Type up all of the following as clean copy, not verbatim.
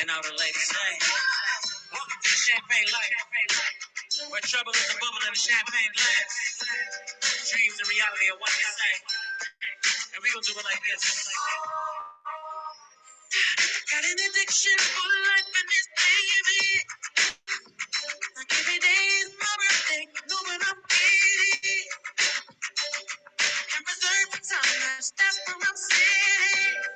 And now the ladies say, welcome to the champagne life, where trouble is a bubble in the champagne glass. Dreams and reality are what they say. And we gonna do it like this. Got an addiction for life and it's baby. Like every day is my birthday, know when I'm 80. Can preserve the time, that's where I'm sitting.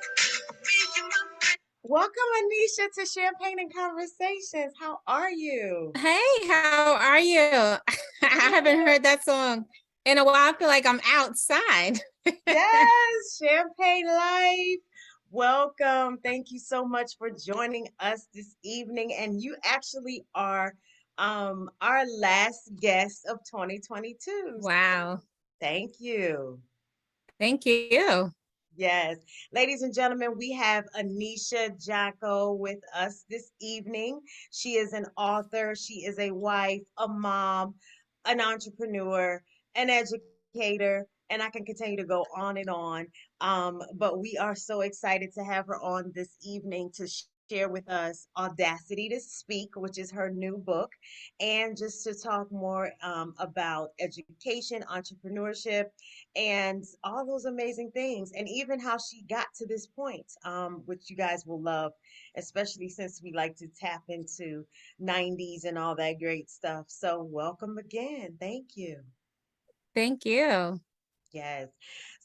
Me and my friends. Welcome, Aneesha, to Champagne and Conversations. How are you? Hey, how are you? I haven't heard that song in a while. I feel like I'm outside. Yes, Champagne Life. Welcome. Thank you so much for joining us this evening. And you actually are our last guest of 2022. Wow. Thank you. Thank you. Yes. Ladies and gentlemen, we have Aneesha Jacko with us this evening. She is an author, she is a wife, a mom, an entrepreneur, an educator, and I can continue to go on and on. But we are so excited to have her on this evening to share with us Audacity to Speak, which is her new book, and just to talk more about education, entrepreneurship, and all those amazing things, and even how she got to this point, which you guys will love, especially since we like to tap into 90s and all that great stuff. So welcome again. Thank you. Thank you. Yes.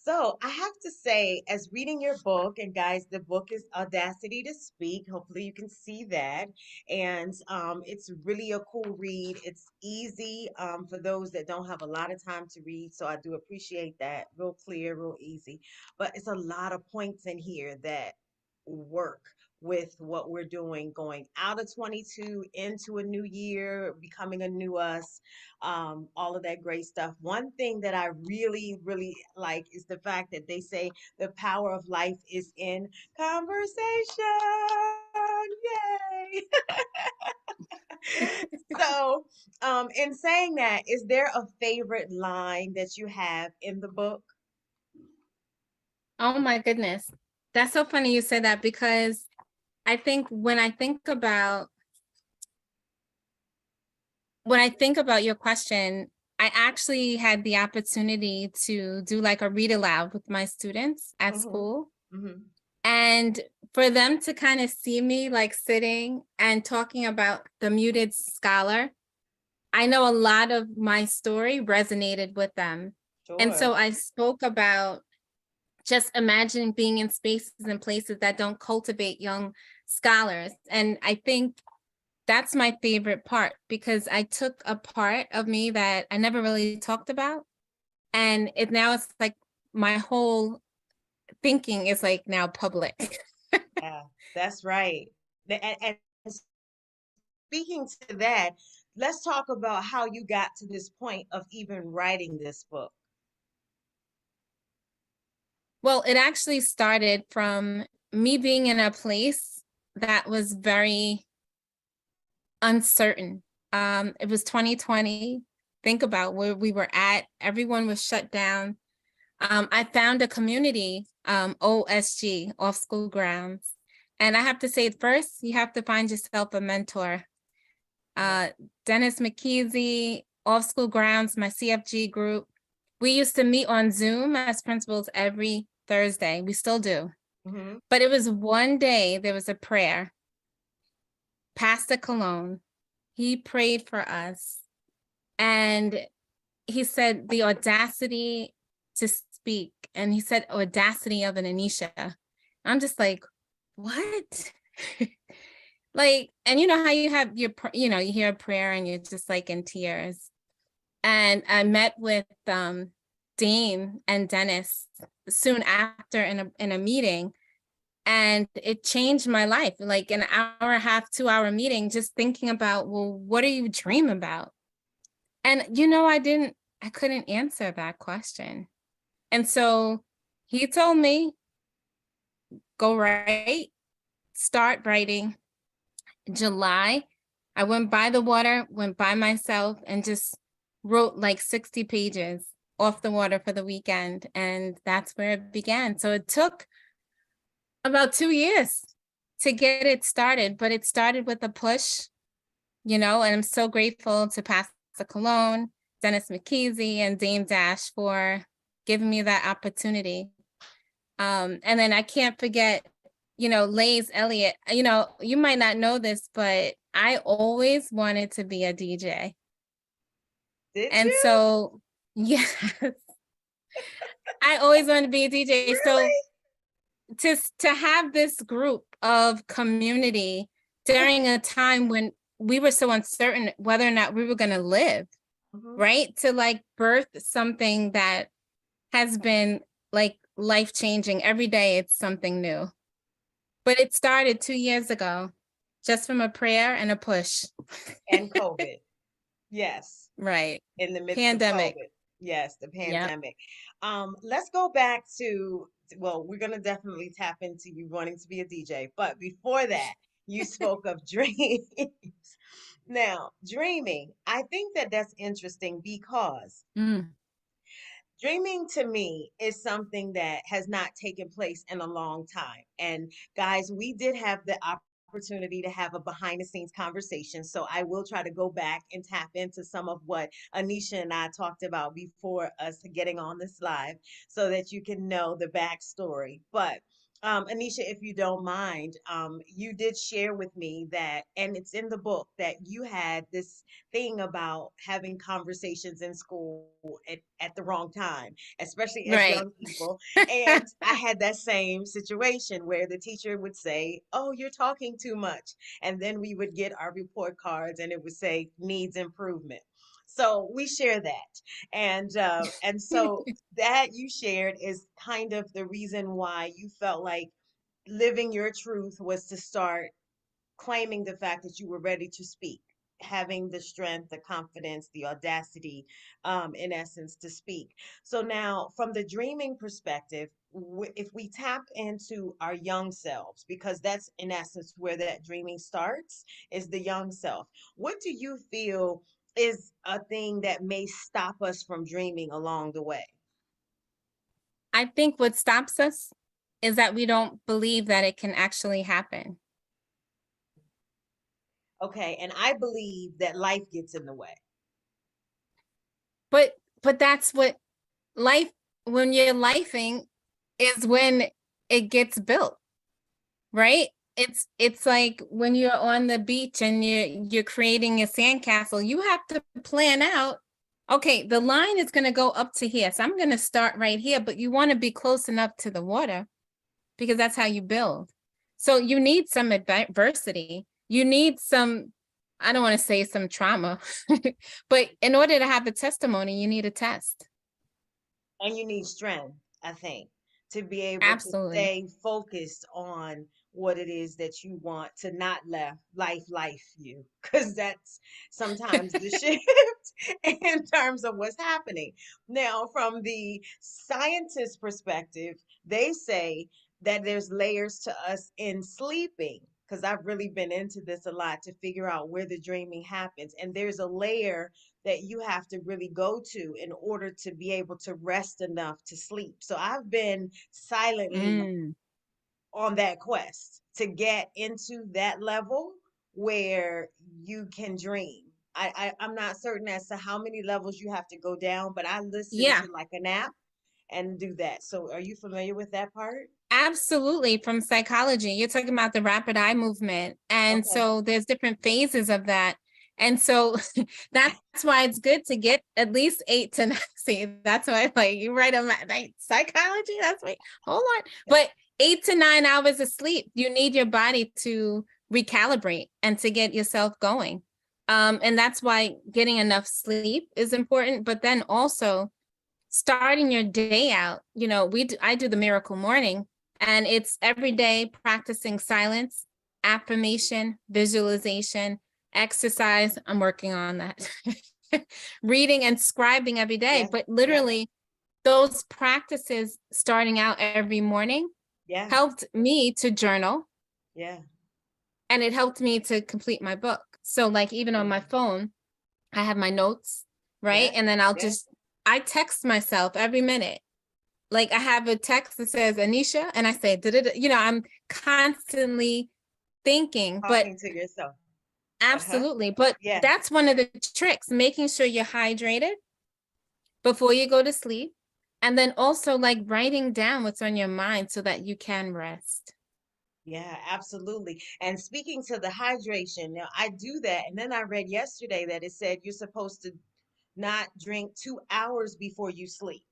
So I have to say, as reading your book, and guys, the book is Audacity to Speak. Hopefully, you can see that. And it's really a cool read. It's easy for those that don't have a lot of time to read. So I do appreciate that. Real clear, real easy. But it's a lot of points in here that work with what we're doing going out of 22 into a new year, becoming a new us, all of that great stuff. One thing that I really, really like is the fact that they say the power of life is in conversation. Yay! So, in saying that, is there a favorite line that you have in the book? Oh my goodness. That's so funny you say that because I think when I think about your question, I actually had the opportunity to do like a read aloud with my students at Mm-hmm. school. Mm-hmm. And for them to kind of see me like sitting and talking about the muted scholar, I know a lot of my story resonated with them. And Sure. so I spoke about just imagining being in spaces and places that don't cultivate young scholars. And I think that's my favorite part because I took a part of me that I never really talked about. And it's like my whole thinking is like now public. Yeah, that's right. And speaking to that, let's talk about how you got to this point of even writing this book. Well, it actually started from me being in a place that was very uncertain. It was 2020. Think about where we were at. Everyone was shut down. I found a community, OSG, off school grounds. And I have to say, first, you have to find yourself a mentor. Dennis McKeezy, off school grounds, my CFG group. We used to meet on Zoom as principals every Thursday. We still do. Mm-hmm. But it was one day, there was a prayer. Pastor Cologne, he prayed for us. And he said, the audacity to speak. And he said, audacity of an Aneesha. I'm just like, what? Like, and you know how you have your, you hear a prayer and you're just like in tears. And I met with Dean and Dennis soon after in a meeting, and it changed my life. Like an hour and a half, 2 hour meeting, just thinking about, well, what do you dream about? And I couldn't answer that question. And so he told me, go write, start writing. July, I went by the water, went by myself, and just wrote like 60 pages off the water for the weekend. And that's where it began. So it took about 2 years to get it started, but it started with a push, and I'm so grateful to Pastor Cologne, Dennis McKeezy, and Dame Dash for giving me that opportunity. And then I can't forget, Lays Elliott. You might not know this, but I always wanted to be a DJ. Did And you? so, yes, I always wanted to be a DJ. So Really? to have this group of community during a time when we were so uncertain whether or not we were going to live, Mhm. right? To like birth something that has been like life-changing. Every day it's something new. But it started 2 years ago, just from a prayer and a push. And COVID. Yes. Right. In the midst of Pandemic. COVID. Yes, the Yep. pandemic. Let's go back to, well, we're gonna definitely tap into you wanting to be a DJ, but before that, you spoke of dreams. Now, dreaming, I think that that's interesting because Mm. dreaming to me is something that has not taken place in a long time. And guys, we did have the opportunity to have a behind the scenes conversation. So I will try to go back and tap into some of what Aneesha and I talked about before us getting on this live so that you can know the backstory. But Aneesha, if you don't mind, you did share with me that, and it's in the book, that you had this thing about having conversations in school at the wrong time, especially as Right. young people. And I had that same situation where the teacher would say, "Oh, you're talking too much." And then we would get our report cards and it would say needs improvement. So we share that. And so that you shared is kind of the reason why you felt like living your truth was to start claiming the fact that you were ready to speak, having the strength, the confidence, the audacity, in essence, to speak. So now, from the dreaming perspective, if we tap into our young selves, because that's in essence where that dreaming starts, is the young self. What do you feel is a thing that may stop us from dreaming along the way? I think what stops us is that we don't believe that it can actually happen. Okay, and I believe that life gets in the way. But that's what life, when you're lifing, is when it gets built, right? It's like when you're on the beach and you're creating a sandcastle, you have to plan out, okay, the line is going to go up to here. So I'm going to start right here, but you want to be close enough to the water because that's how you build. So you need some adversity. You need some, I don't want to say some trauma, but in order to have a testimony, you need a test. And you need strength, I think, to be able to Absolutely. stay focused on what it is that you want, to not let life you, because that's sometimes the shift in terms of what's happening. Now, from the scientist perspective, they say that there's layers to us in sleeping, because I've really been into this a lot to figure out where the dreaming happens. And there's a layer that you have to really go to in order to be able to rest enough to sleep. So I've been silently Mm. on that quest to get into that level where you can dream. I'm not certain as to how many levels you have to go down, but I listen Yeah. to like an app and do that. So are you familiar with that part? Absolutely, from psychology. You're talking about the rapid eye movement. And Okay. so there's different phases of that. And so that's why it's good to get at least 8 to 9. See, that's why like you write on my psychology. That's why, hold on. But 8 to 9 hours of sleep, you need your body to recalibrate and to get yourself going. And that's why getting enough sleep is important. But then also starting your day out, I do the miracle morning, and it's every day practicing silence, affirmation, visualization, exercise. I'm working on that. Reading and scribing every day, Yeah. but Yeah. literally those practices starting out every morning Yeah. helped me to journal, Yeah. and it helped me to complete my book. So like even on Yeah. my phone, I have my notes, right? Yeah. And then Yeah. I text myself every minute. Like I have a text that says Aneesha, and I say, I'm constantly thinking, but Talking to yourself. Uh-huh. absolutely. But Yeah. that's one of the tricks, making sure you're hydrated before you go to sleep. And then also like writing down what's on your mind so that you can rest. Yeah, absolutely. And speaking to the hydration, now I do that. And then I read yesterday that it said you're supposed to not drink 2 hours before you sleep.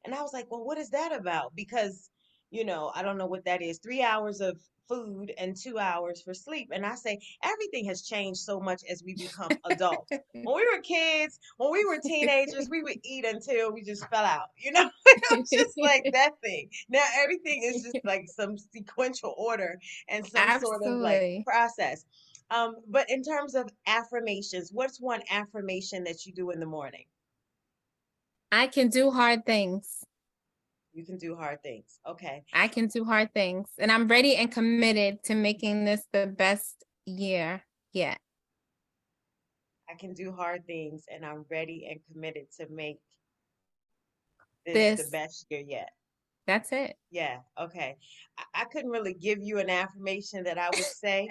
And I was like, well, what is that about? Because, I don't know what that is. 3 hours of food and 2 hours for sleep. And I say, everything has changed so much as we become adults. When we were kids, when we were teenagers, we would eat until we just fell out. It was just like that thing. Now everything is just like some sequential order and some sort of like Absolutely. process. But in terms of affirmations, what's one affirmation that you do in the morning? I can do hard things. You can do hard things. Okay. I can do hard things. And I'm ready and committed to making this the best year yet. I can do hard things and I'm ready and committed to make this the This, best year yet. that's it. Yeah. Okay. I couldn't really give you an affirmation that I would say,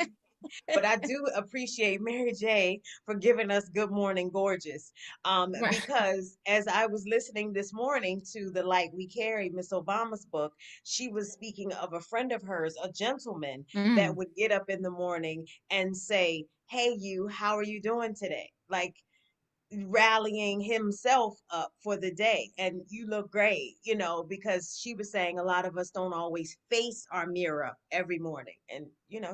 but I do appreciate Mary J for giving us Good Morning Gorgeous. Right. Because as I was listening this morning to The Light We Carry, Miss Obama's book, she was speaking of a friend of hers, a gentleman that Mm. would get up in the morning and say, "Hey, you, how are you doing today?" Like, rallying himself up for the day. And you look great, because she was saying a lot of us don't always face our mirror every morning. And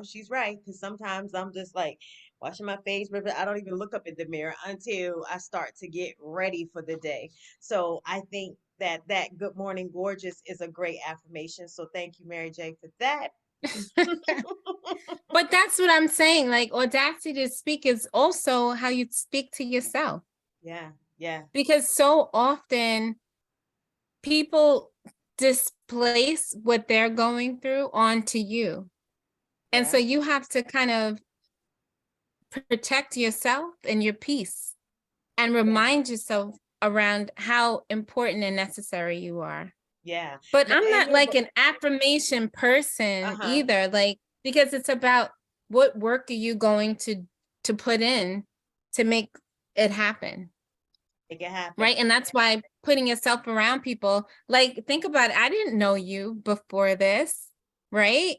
she's right, because sometimes I'm just like washing my face, but I don't even look up at the mirror until I start to get ready for the day. So I think that good morning gorgeous is a great affirmation. So thank you, Mary J, for that. But that's what I'm saying. Like, audacity to speak is also how you speak to yourself. Yeah, yeah, Because so often people displace what they're going through onto you. And so yeah, you have to kind of protect yourself and your peace and yeah, remind yourself around how important and necessary you are. yeah. But Now I'm in not your like book, an affirmation person uh-huh, either, like because it's about what work are you going to put in to make it happen, make it happen. right? And that's why putting yourself around people, like think about it, I didn't know you before this, right?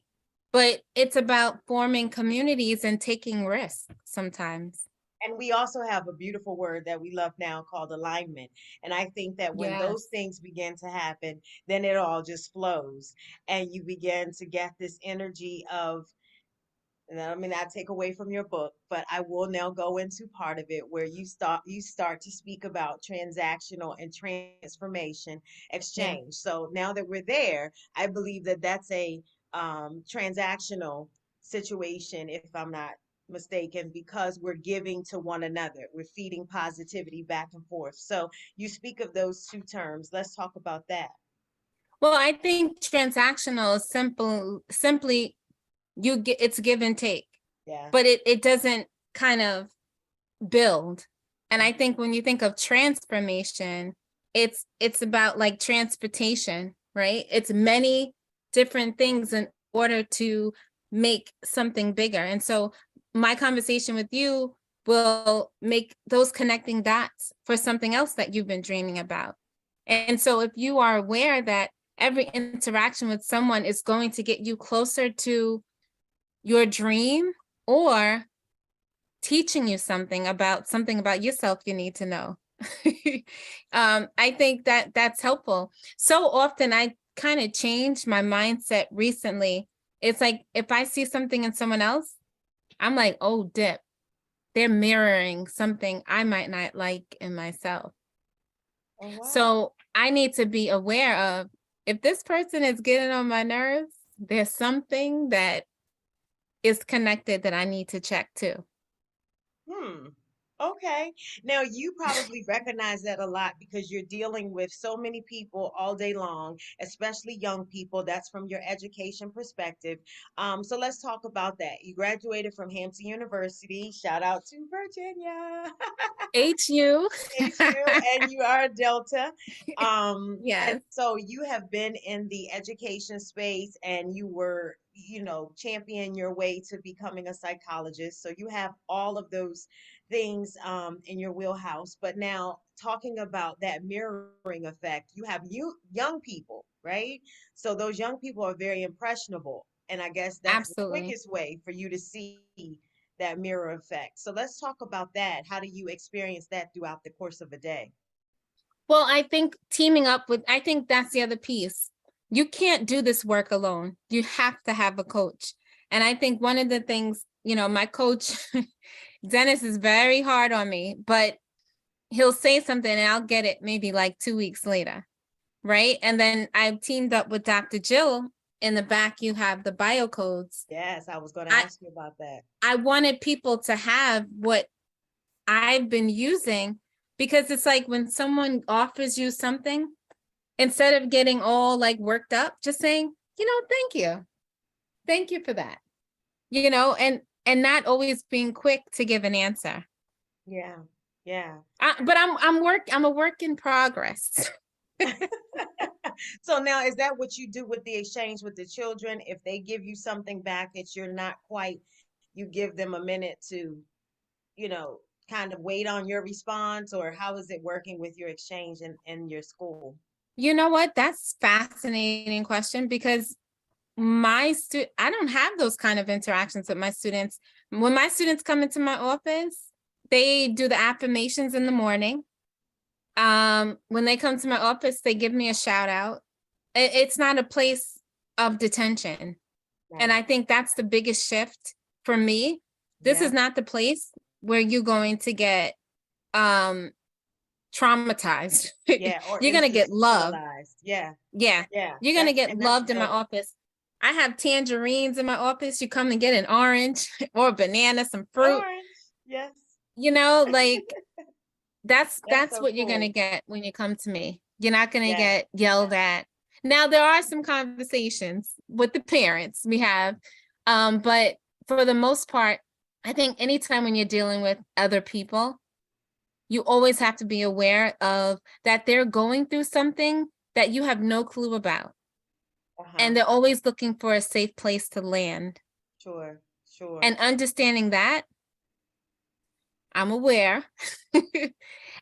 But it's about forming communities and taking risks sometimes. And we also have a beautiful word that we love now called alignment. And I think that when those Yes. things begin to happen, then it all just flows. And you begin to get this energy of, and I mean, I take away from your book, but I will now go into part of it where you start to speak about transactional and transformation Yeah. exchange. So now that we're there, I believe that that's a transactional situation, if I'm not mistaken, because we're giving to one another. We're feeding positivity back and forth. So you speak of those two terms. Let's talk about that. Well, I think transactional is simply you get it's give and take, Yeah. but it doesn't kind of build. And I think when you think of transformation, it's about like transportation, right? It's many different things in order to make something bigger. And so my conversation with you will make those connecting dots for something else that you've been dreaming about. And so if you are aware that every interaction with someone is going to get you closer to your dream or teaching you something about yourself you need to know. I think that that's helpful. So often I kind of changed my mindset recently. It's like if I see something in someone else, I'm like, oh, dip. They're mirroring something I might not like in myself. Oh, wow. So I need to be aware of if this person is getting on my nerves, there's something that is connected that I need to check too. Hmm. Okay. Now you probably recognize that a lot because you're dealing with so many people all day long, especially young people. That's from your education perspective. So let's talk about that. You graduated from Hampton University. Shout out to Virginia. HU. HU, and you are a Delta. And Yes. so you have been in the education space and you were, champion your way to becoming a psychologist. So you have all of those things in your wheelhouse. But now talking about that mirroring effect, you have young people, right? So those young people are very impressionable. And I guess that's the Absolutely. quickest way for you to see that mirror effect. So let's talk about that. How do you experience that throughout the course of a day? Well, I think teaming up with, I think that's the other piece. You can't do this work alone. You have to have a coach. And I think one of the things, my coach, Dennis, is very hard on me, but he'll say something and I'll get it maybe like 2 weeks later. Right. And then I've teamed up with Dr. Jill. In the back, you have the bio codes. Yes, I was going to I, ask you about that. I wanted people to have what I've been using, because it's like when someone offers you something, instead of getting all like worked up, just saying, thank you. Thank you for that. And not always being quick to give an answer. Yeah, yeah. But I'm a work in progress. So now, is that what you do with the exchange with the children? If they give you something back that you're not quite, you give them a minute to, you know, kind of wait on your response, or how is it working with your exchange in your school? You know what? That's fascinating question, because I don't have those kind of interactions with my students. When my students come into my office, they do the affirmations in the morning. When they come to my office, they give me a shout out. It's not a place of detention. And Right. I think that's the biggest shift for me. This Yeah. is not the place where you're going to get um traumatized. Yeah. Or You're gonna get love. institutionalized. Yeah. Yeah. Yeah. You're gonna That's get and that's loved in my dope. office. I have tangerines in my office. You come and get an orange or a banana, some fruit. Orange. Yes. Like that's That's that's so what you're gonna cool. get when you come to me. You're not gonna Yes. get yelled at. Now there are some conversations with the parents we have, but for the most part, I think anytime when you're dealing with other people, you always have to be aware of that they're going through something that you have no clue about. Uh-huh. And they're always looking for a safe place to land. Sure. Sure. And understanding that, I'm aware.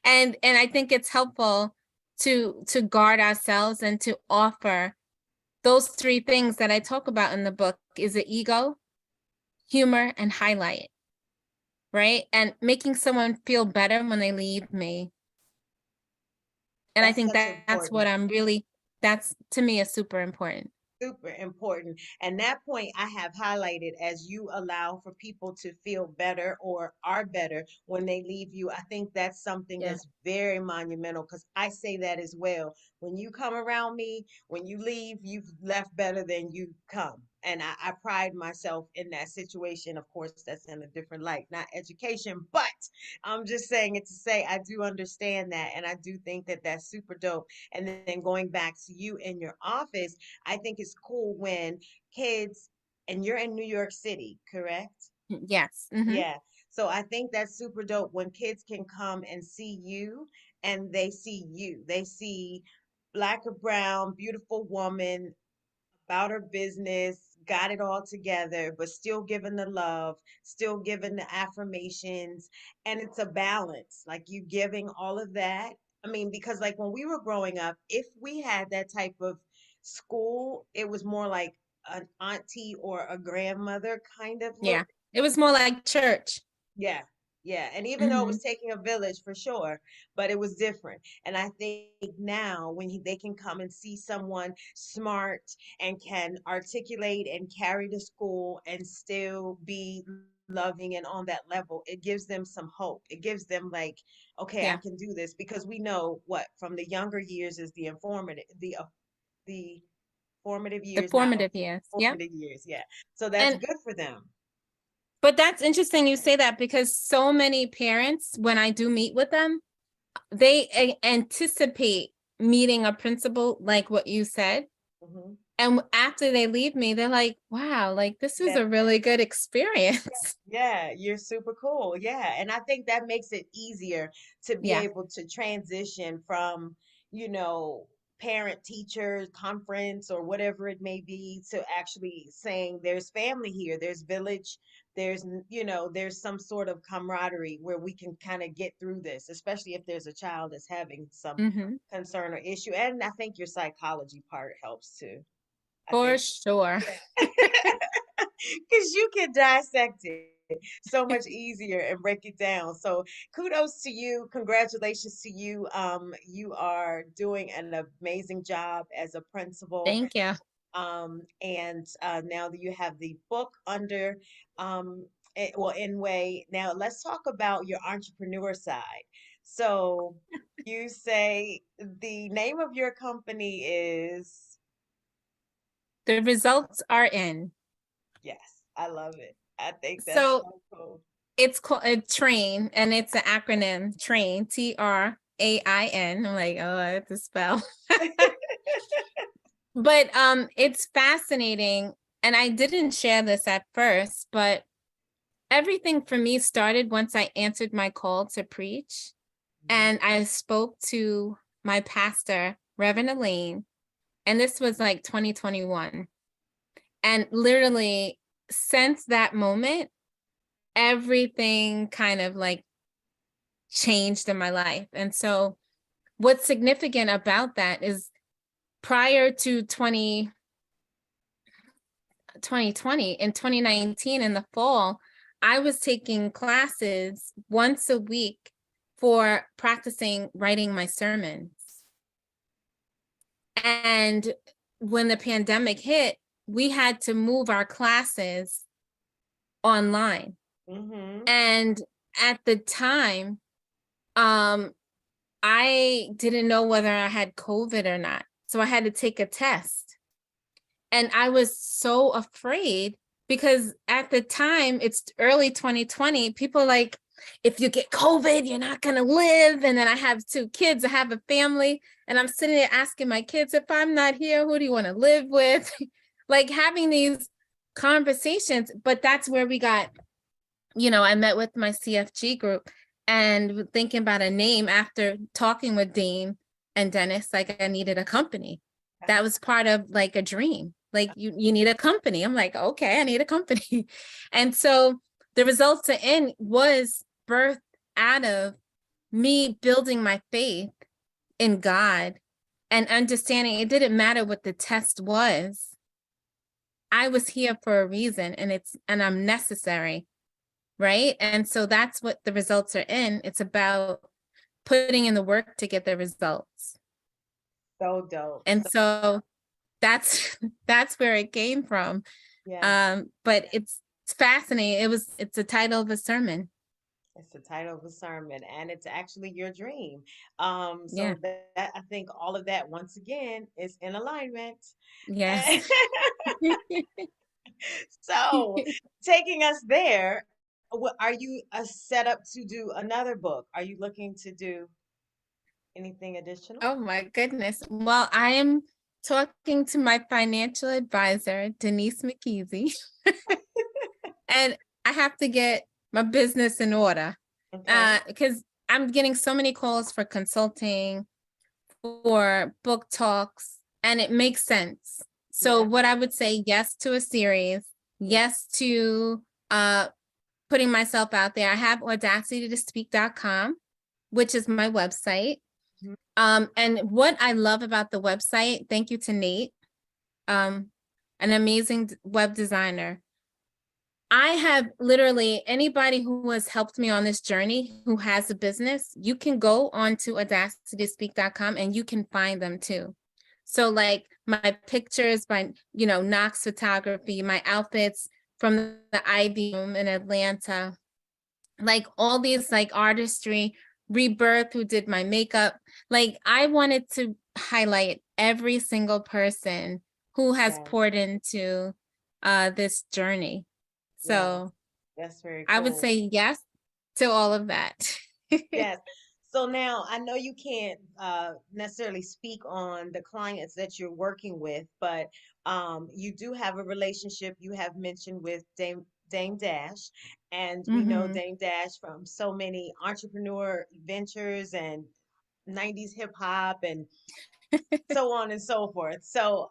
And I think it's helpful to guard ourselves and to offer those three things that I talk about in the book: is the ego, humor, and highlight, right? And making someone feel better when they leave me. And I That's think such that's what important. that's to me is super important. Super important. And that point I have highlighted: as you allow for people to feel better or are better when they leave you. I think that's something Yeah. that's very monumental, because I say that as well. When you come around me, when you leave, you've left better than you come. And I pride myself in that situation. Of course, that's in a different light, not education, but I'm just saying it to say I do understand that. And I do think that that's super dope. And then going back to you in your office, I think it's cool when kids, and you're in New York City, correct? Yes. Mm-hmm. Yeah. So I think that's super dope when kids can come and see you, and they see you. They see black or brown, beautiful woman about her business, got it all together, but still giving the love, still giving the affirmations. And it's a balance, like you giving all of that. I mean, because like when we were growing up, if we had that type of school, it was more like an auntie or a grandmother kind of look. Yeah. It was more like church. Yeah, yeah. And even though it Mm-hmm. was taking a village for sure, but it was different. And I think now when they can come and see someone smart and can articulate and carry the school and still be loving and on that level, it gives them some hope. It gives them like, okay, I Yeah. can do this, because we know what from the younger years is the formative The years, not formative years. Yep. formative years. Yeah. So that's And good for them. but that's interesting you say that, because so many parents, when I do meet with them, they anticipate meeting a principal like what you said. Hmm. And after they leave me, they're like, wow, like this was Yeah. a really good experience. Yeah, you're super cool. Yeah. And I think that makes it easier to be Yeah. able to transition from, you know, parent teacher conference or whatever it may be, to actually saying there's family here, there's village, there's some sort of camaraderie where we can kind of get through this, especially if there's a child that's having some Hmm. concern or issue. And I think your psychology part helps too. I For think, sure. yeah. Because you can dissect it so much easier and break it down. So kudos to you. Congratulations to you. You are doing an amazing job as a principal. Thank you. And now that you have the book under, in way. Now let's talk about your entrepreneur side. So you say the name of your company is, The results are in. yes, I love it. I think that's So so cool. it's called a train, and it's an acronym, train, TRAIN. I'm like, oh, I have to spell. But it's fascinating. And I didn't share this at first, but everything for me started once I answered my call to preach. Mhm. And I spoke to my pastor, Reverend Elaine, and this was like 2021. And literally, since that moment, everything kind of like changed in my life. And so, what's significant about that is prior to 2020, in 2019, in the fall, I was taking classes once a week for practicing writing my sermons. And when the pandemic hit, we had to move our classes online. Mhm. And at the time, um, I didn't know whether I had COVID or not. So I had to take a test. And I was so afraid because at the time, it's early 2020, people like, if you get COVID, you're not going to live. And then I have 2 kids, I have a family, and I'm sitting there asking my kids, if I'm not here, who do you want to live with? Like having these conversations. But that's where we got, I met with my CFG group and thinking about a name after talking with Dean and Dennis, like I needed a company. That was part of like a dream. Like you need a company. I'm like, okay, I need a company. And so the results to end was birthed out of me building my faith in God and understanding it didn't matter what the test was. I was here for a reason, and I'm necessary. Right. And so that's what the results are in. It's about putting in the work to get the results. So dope. And So, so that's that's where it came from. yes, But it's fascinating. It's the title of a sermon. it's the title of the sermon, and it's actually your dream. Yeah. So that I think all of that once again is in alignment. Yes. And so, taking us there, are you set up to do another book? Are you looking to do anything additional? Oh my goodness. Well, I am talking to my financial advisor, Denise McKeezy, and I have to get my business in order. Okay. Because I'm getting so many calls for consulting, for book talks, and it makes sense. So Yeah. what I would say, yes to a series, Yeah. yes to putting myself out there. I have audacity-to-speak.com, which is my website. Mhm. And what I love about the website, thank you to Nate, um, an amazing web designer. I have literally anybody who has helped me on this journey who has a business, you can go onto audacityspeak.com and you can find them too. So like my pictures by, Knox Photography, my outfits from the Ivy Room in Atlanta, like all these like artistry, Rebirth, who did my makeup. Like I wanted to highlight every single person who has Yes. poured into this journey. Yes. So That's very I would cool. say yes to all of that. Yes. So now I know you can't necessarily speak on the clients that you're working with, but you do have a relationship you have mentioned with Dame Dash, and we know Hmm. Dame Dash from so many entrepreneur ventures and 90s hip hop and so on and so forth. So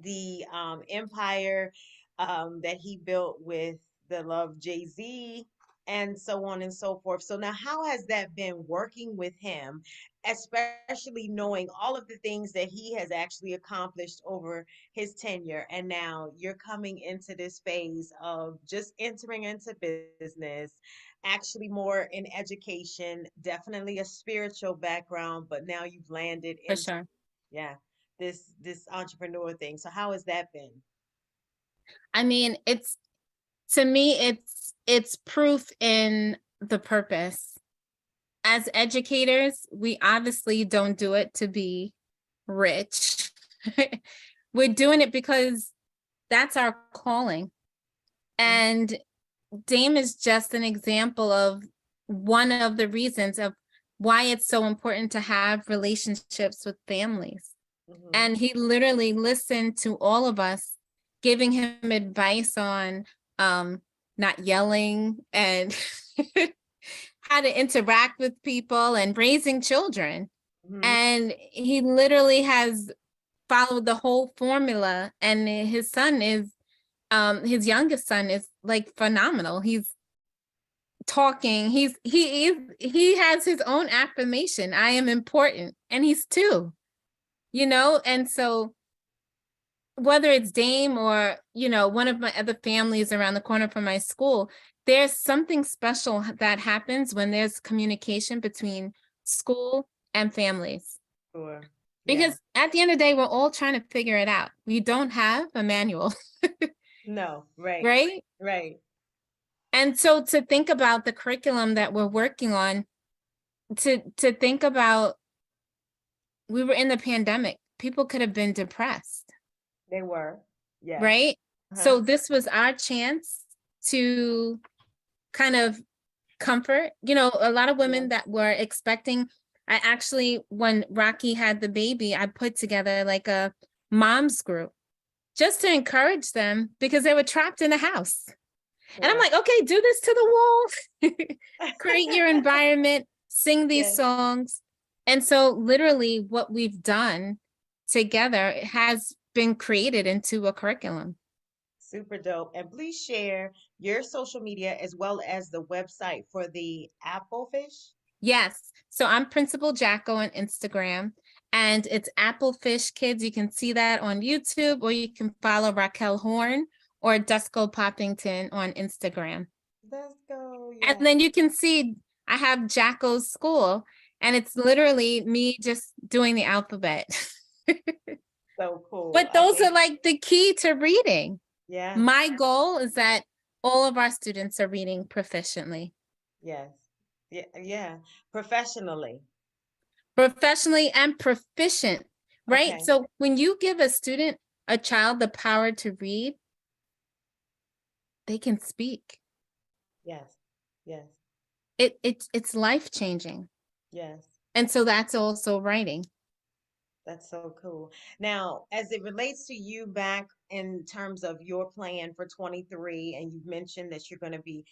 the empire that he built with the love Jay-Z and so on and so forth. So now how has that been working with him, especially knowing all of the things that he has actually accomplished over his tenure, and now you're coming into this phase of just entering into business, actually more in education, definitely a spiritual background, but now you've landed For into, sure. yeah, this entrepreneur thing. So how has that been? I mean, it's to me, it's proof in the purpose. As educators, we obviously don't do it to be rich. We're doing it because that's our calling. Mhm. And Dame is just an example of one of the reasons of why it's so important to have relationships with families. Mhm. And he literally listened to all of us, giving him advice on not yelling and how to interact with people and raising children. Mhm. And he literally has followed the whole formula. And his youngest son is like phenomenal. He's talking, he has his own affirmation. I am important. And he's 2, and so whether it's Dame or, one of my other families around the corner from my school, there's something special that happens when there's communication between school and families. Sure. Yeah. Because at the end of the day, we're all trying to figure it out. We don't have a manual, No. Right. right? Right. And so to think about the curriculum that we're working on, to think about, we were in the pandemic, people could have been depressed, They were. Yes. right? Uh-huh. So this was our chance to kind of comfort, a lot of Yeah. women that were expecting. I actually, when Rocky had the baby, I put together like a moms group just to encourage them because they were trapped in the house. And I'm Sure. like, okay, do this to the wall, create your environment, sing these Yes. songs. And so literally what we've done together has been created into a curriculum. Super dope. And please share your social media as well as the website for the Apple Fish. Yes. So I'm Principal Jacko on Instagram, and it's Applefish Kids. You can see that on YouTube, or you can follow Raquel Horn or Dusko Poppington on Instagram. Let's go. And Yeah. then you can see I have Jacko's school, and it's literally me just doing the alphabet. So cool. But I those are think, like the key to reading. yeah. My goal is that all of our students are reading proficiently. Yes. Yeah. Yeah. Professionally. Professionally and proficient, right? Okay. So when you give a child the power to read, they can speak. Yes. Yes. It's life changing. Yes. And so that's also writing. That's so cool. Now, as it relates to you back in terms of your plan for 23, and you've mentioned that you're going to be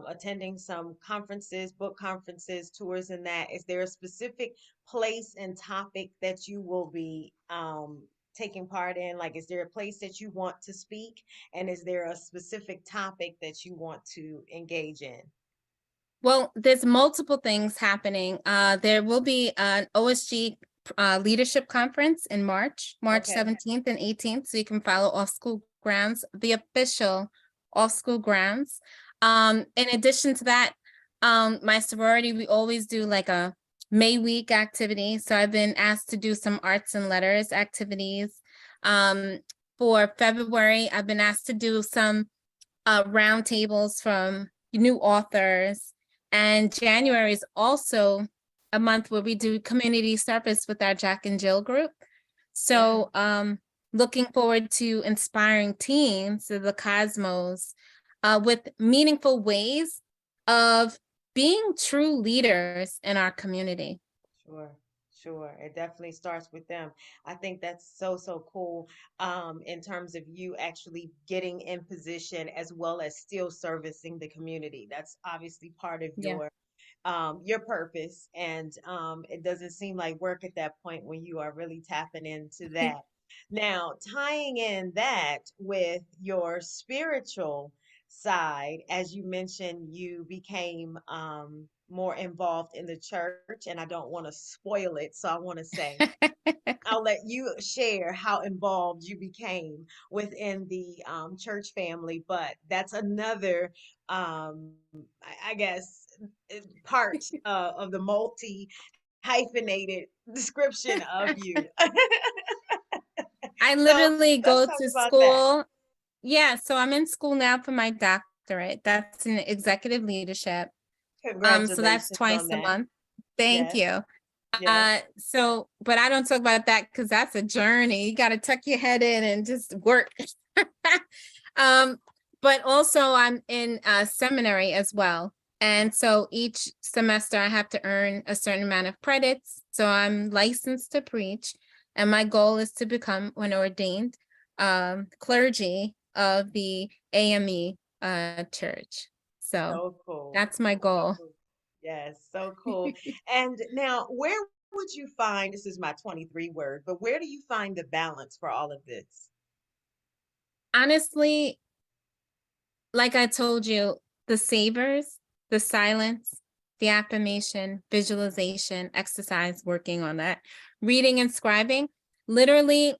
attending some conferences, book conferences, tours, and that, is there a specific place and topic that you will be taking part in? Like, is there a place that you want to speak? And is there a specific topic that you want to engage in? Well, there's multiple things happening. There will be an OSG leadership conference in March Okay. 17th and 18th. So you can follow Off School Grounds, the official Off School Grounds. In addition to that, my sorority, we always do like a May Week activity. So I've been asked to do some arts and letters activities. Um, for February, I've been asked to do some roundtables from new authors. And January is also a month where we do community service with our Jack and Jill group. Yeah. So looking forward to inspiring teens of the cosmos with meaningful ways of being true leaders in our community. Sure. Sure, it definitely starts with them. I think that's so, so cool, in terms of you actually getting in position as well as still servicing the community. That's obviously part of Yeah. your purpose, and it doesn't seem like work at that point when you are really tapping into that. Now, tying in that with your spiritual side, as you mentioned, you became more involved in the church, and I don't want to spoil it, so I want to say I'll let you share how involved you became within the church family, but that's another, I guess, part of the multi hyphenated description of you. I So literally let's go talk to about that. school. Yeah, so I'm in school now for my doctorate. That's in executive leadership. So that's Congratulations twice on a that. month. Thank Yes, you. yes. But I don't talk about that because that's a journey. You got to tuck your head in and just work. um, but also I'm in seminary as well. And so each semester I have to earn a certain amount of credits. So I'm licensed to preach. And my goal is to become an ordained clergy of the AME church. So So cool. that's my So goal. cool. Yes, so cool. And now, where would you find, this is my 23 word, but where do you find the balance for all of this? Honestly, like I told you, the savers, the silence, the affirmation, visualization, exercise, working on that, reading and scribing. Literally,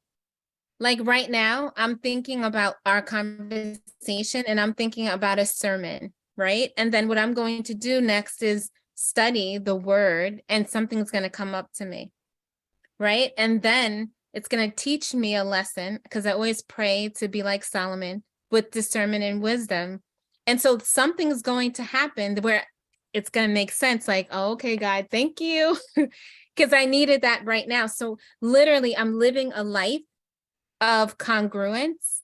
like right now, I'm thinking about our conversation and I'm thinking about a sermon, right? And then what I'm going to do next is study the word and something's going to come up to me, right? And then it's going to teach me a lesson because I always pray to be like Solomon with discernment and wisdom. And so something's going to happen where it's going to make sense like, oh, okay, God, thank you. Because I needed that right now. So literally, I'm living a life of congruence.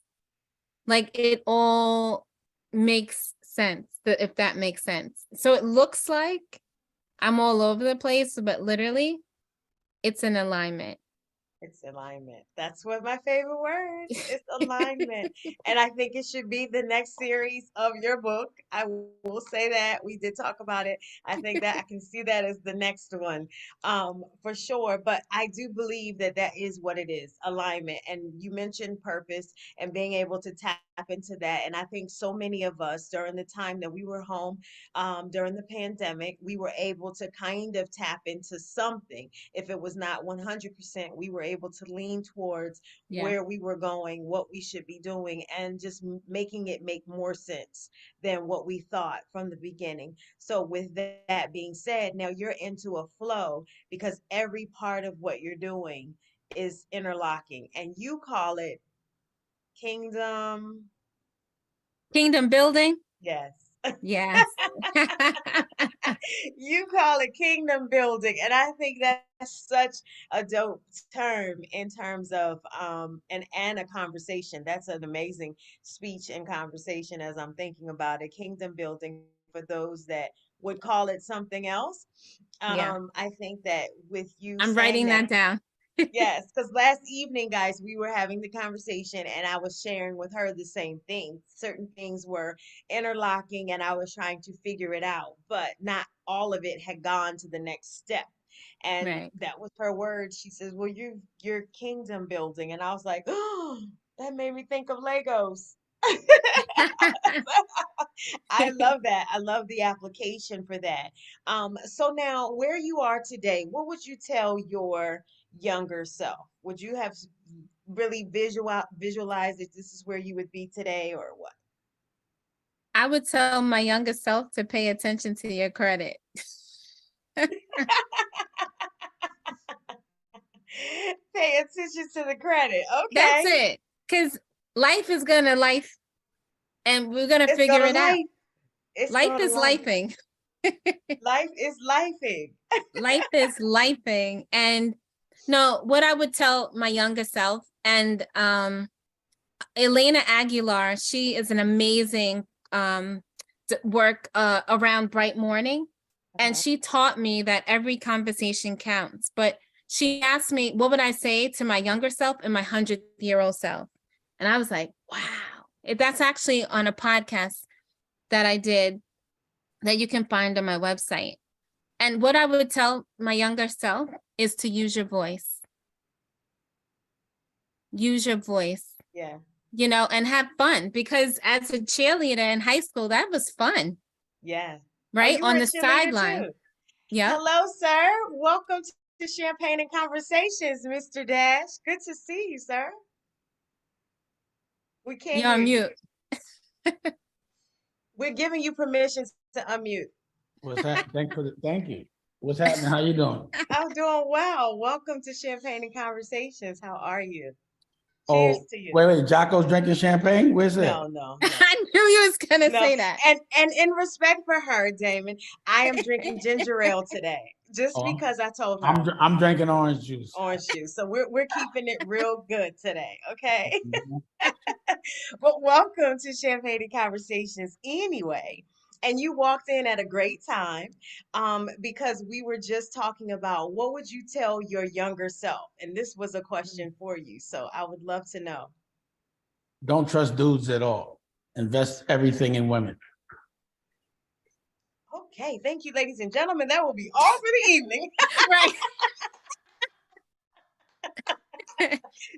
Like it all makes sense, if that makes sense. So it looks like I'm all over the place, but literally, it's an alignment. It's alignment. That's one of my favorite words. It's alignment. And I think it should be the next series of your book. I will say that. We did talk about it. I think that I can see that as the next one, for sure. But I do believe that that is what it is, alignment. And you mentioned purpose and being able to tap into that. And I think so many of us during the time that we were home, during the pandemic, we were able to kind of tap into something. If it was not 100%, we were able to lean towards Yeah. where we were going, what we should be doing, and just making it make more sense than what we thought from the beginning. So, with that being said, now you're into a flow because every part of what you're doing is interlocking, and you call it kingdom. Kingdom building? Yes. Yes. You call it kingdom building, and I think that's such a dope term in terms of and a conversation. That's an amazing speech and conversation as I'm thinking about it. Kingdom building for those that would call it something else. Yeah. I think that with you I'm saying writing that. that down. Yes, because last evening, guys, we were having the conversation and I was sharing with her the same thing. Certain things were interlocking and I was trying to figure it out, but not all of it had gone to the next step. And Right. that was her word. She says, "Well, you're kingdom building." And I was like, "Oh, that made me think of Legos." I love that. I love the application for that. So now where you are today, what would you tell your younger self? Would you have really visualized that this is where you would be today or what? I would tell my younger self to pay attention to your credit. Pay attention to the credit. That's Okay. it. Because life is gonna life and we're gonna It's figure gonna it out. life. It's Life gonna is life. lifing. Life is lifing. Life is lifing. And no, what I would tell my younger self and Elena Aguilar, she is an amazing work around Bright Morning. And Uh-huh. she taught me that every conversation counts. But She asked me, what would I say to my younger self and my 100-year-old self? And I was like, wow. That's actually on a podcast that I did that you can find on my website. And what I would tell my younger self is to use your voice. Use your voice. Yeah. You know, and have fun, because as a cheerleader in high school, that was fun. Yeah. Right? You were On a the cheerleader sideline. too. Yeah. Hello, sir. Welcome to Champagne and Conversations, Mr. Dash. Good to see you, sir. We can't You're hear on you. mute. We're giving you permission to unmute. What's that? Thank you. What's happening? How you doing? I'm doing well. Welcome to Champagne and Conversations. How are you? Cheers Oh, to you. wait. Jacko's drinking champagne? Where's it? No. I knew you was gonna No, say that. and in respect for her, Damon, I am drinking ginger ale today, just Oh, because I told her I'm drinking orange juice. orange juice. So we're keeping it real good today, okay? Mhm. But welcome to Champagne and Conversations anyway. And you walked in at a great time, because we were just talking about what would you tell your younger self? And this was a question for you. So I would love to know. Don't trust dudes at all. Invest everything in women. Okay, thank you, ladies and gentlemen. That will be all for the evening. Right.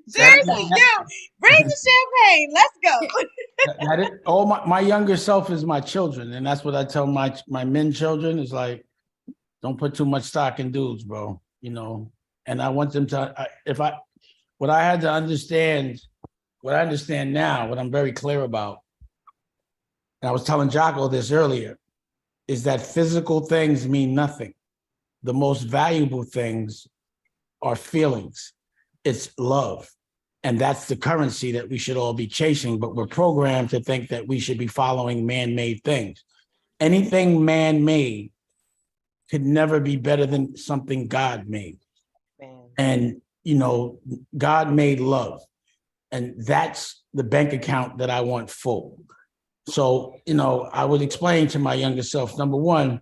Seriously, yo, bring the champagne. Let's go. All my younger self is my children, and that's what I tell my men children is like, don't put too much stock in dudes, bro. You know, and I want them to. What I had to understand, what I understand now, what I'm very clear about, and I was telling Jacko this earlier, is that physical things mean nothing. The most valuable things are feelings. It's love. And that's the currency that we should all be chasing, but we're programmed to think that we should be following man-made things. Anything man-made could never be better than something God made. Man. And, you know, God made love. And that's the bank account that I want full. So, you know, I would explain to my younger self, number one,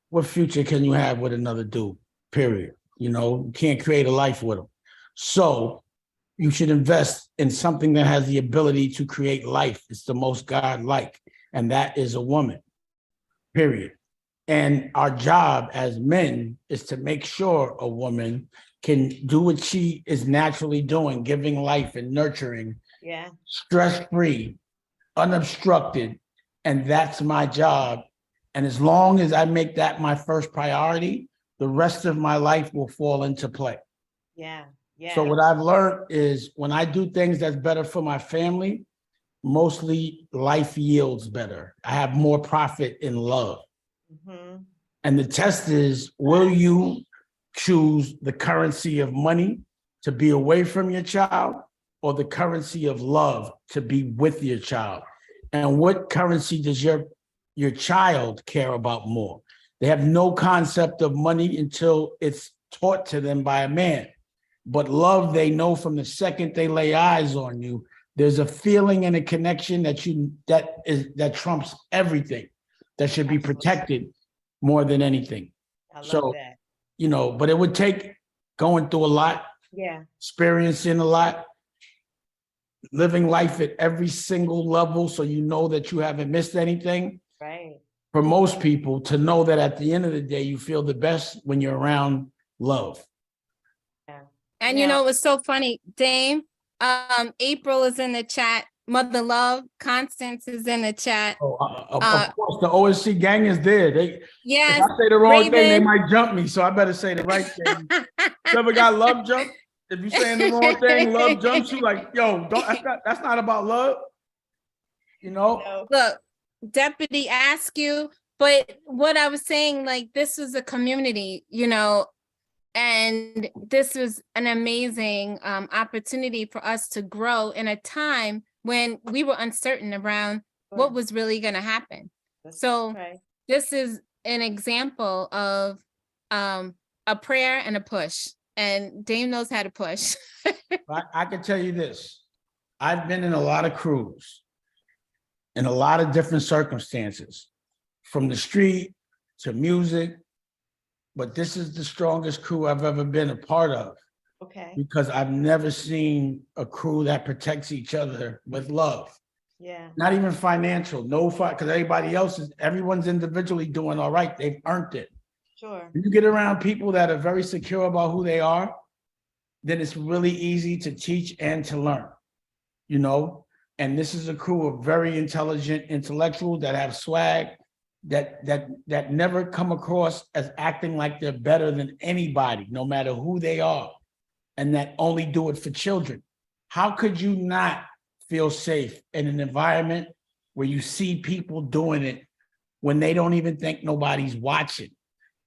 what future can you have with another dude? Period. You know, you can't create a life with him. So you should invest in something that has the ability to create life. It's the most God-like, and that is a woman, period. And our job as men is to make sure a woman can do what she is naturally doing, giving life and nurturing, Yeah. stress-free, unobstructed, and that's my job. And as long as I make that my first priority, the rest of my life will fall into play. Yeah. Yeah. So what I've learned is when I do things that's better for my family, mostly life yields better. I have more profit in love. Mm-hmm. And the test is, will you choose the currency of money to be away from your child or the currency of love to be with your child? And what currency does your child care about more? They have no concept of money until it's taught to them by a man. But love, they know from the second they lay eyes on you. There's a feeling and a connection that trumps everything, that should be protected more than anything. I love So, that. you know, but it would take going through a lot, Yeah. experiencing a lot, living life at every single level so you know that you haven't missed anything. Right. For most people to know that at the end of the day, you feel the best when you're around love. Yeah. And Now- you know, it was so funny, Dame. April is in the chat. Mother Love, Constance is in the chat. Oh, of course, the OSC gang is there. If Yes, I say the wrong thing, they Raven. might jump me. So I better say the right thing. You ever got love jump? If you're saying the wrong thing, love jumps you. Like, yo, that's not about love. You know? No. Look, Deputy ask you, but what I was saying, like, this was a community, you know, and this was an amazing opportunity for us to grow in a time when we were uncertain around what was really going to happen. So this is an example of a prayer and a push, and Dame knows how to push. I can tell you this. I've been in a lot of crews in a lot of different circumstances, from the street to music but this is the strongest crew I've ever been a part of, Okay. because I've never seen a crew that protects each other with love. Yeah. Not even financial, no fight, because everyone's individually doing all right. They've earned it. Sure. When you get around people that are very secure about who they are, then it's really easy to teach and to learn, you know? And this is a crew of very intelligent intellectuals that have swag, that never come across as acting like they're better than anybody, no matter who they are, and that only do it for children. How could you not feel safe in an environment where you see people doing it when they don't even think nobody's watching?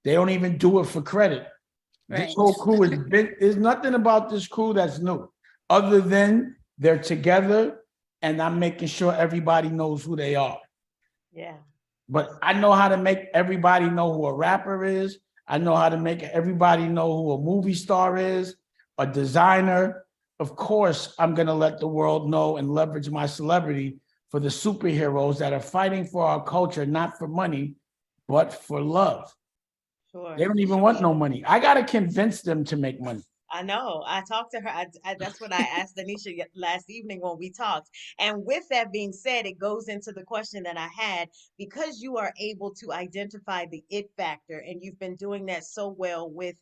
They don't even do it for credit. Right. This whole crew has been, there's nothing about this crew that's new, other than they're together and I'm making sure everybody knows who they are. Yeah. But I know how to make everybody know who a rapper is. I know how to make everybody know who a movie star is, a designer. Of course, I'm going to let the world know and leverage my celebrity for the superheroes that are fighting for our culture, not for money, but for love. Sure. They don't even want no money. I got to convince them to make money. I know. I talked to her. That's what I asked Aneesha last evening when we talked. And with that being said, it goes into the question that I had, because you are able to identify the it factor, and you've been doing that so well with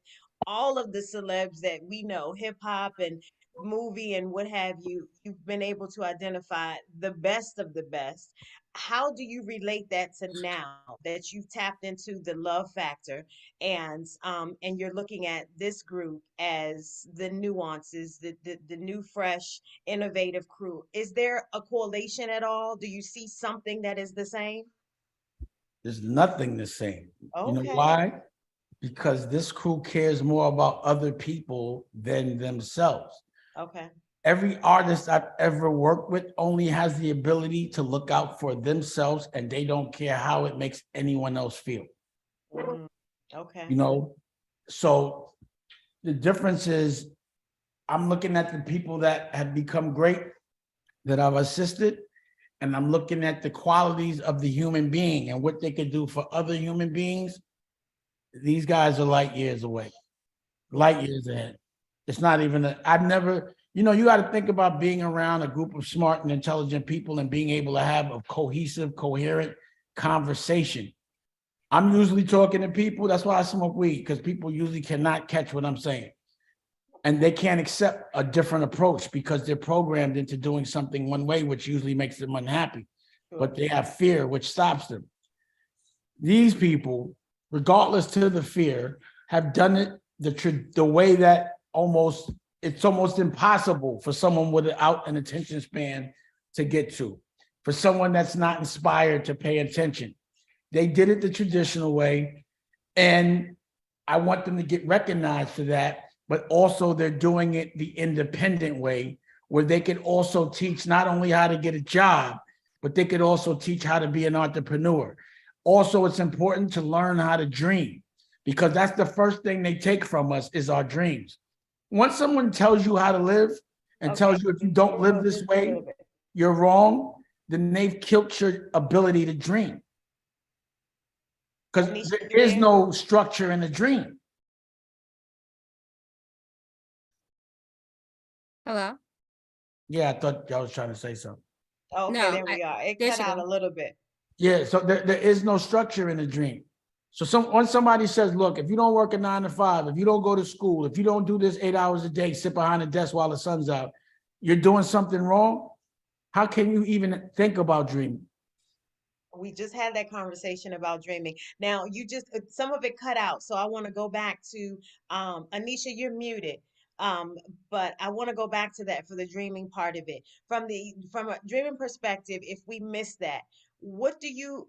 all of the celebs that we know, hip hop and movie and what have you. You've been able to identify the best of the best. How do you relate that to now that you've tapped into the love factor, and you're looking at this group as the nuances, the new, fresh, innovative crew? Is there a correlation at all? Do you see something that is the same? There's nothing the same. You know Okay. why? Because this crew cares more about other people than themselves. Okay. Every artist I've ever worked with only has the ability to look out for themselves, and they don't care how it makes anyone else feel. Mhm. Okay. You know, so the difference is I'm looking at the people that have become great, that I've assisted, and I'm looking at the qualities of the human being and what they can do for other human beings. These guys are light years away, light years ahead. It's not even I've never, you know, you got to think about being around a group of smart and intelligent people and being able to have a cohesive, coherent conversation. I'm usually talking to people. That's why I smoke weed, because people usually cannot catch what I'm saying. And they can't accept a different approach because they're programmed into doing something one way, which usually makes them unhappy. Sure. But they have fear, which stops them. These people, regardless to the fear, have done it the way that it's almost impossible for someone without an attention span to get to, for someone that's not inspired to pay attention. They did it the traditional way, and I want them to get recognized for that, but also they're doing it the independent way, where they can also teach not only how to get a job, but they could also teach how to be an entrepreneur. Also, it's important to learn how to dream, because that's the first thing they take from us is our dreams. Once someone tells you how to live and Okay. tells you if you don't live this Just a way, little bit. you're wrong, then they've killed your ability to dream. Because Aneesha, there you is there? no structure in a dream. Hello? Yeah, I thought y'all was trying to say something. Oh, okay, No, there we are. It there cut she out go. a little bit. Yeah, so there is no structure in a dream. So once somebody says, look, if you don't work a 9 to 5, if you don't go to school, if you don't do this 8 hours a day, sit behind a desk while the sun's out, you're doing something wrong. How can you even think about dreaming? We just had that conversation about dreaming. Now, you just some of it cut out, so I want to go back to Aneesha, you're muted. Um, but I want to go back to that for the dreaming part of it. From a dreaming perspective, if we miss that, what do you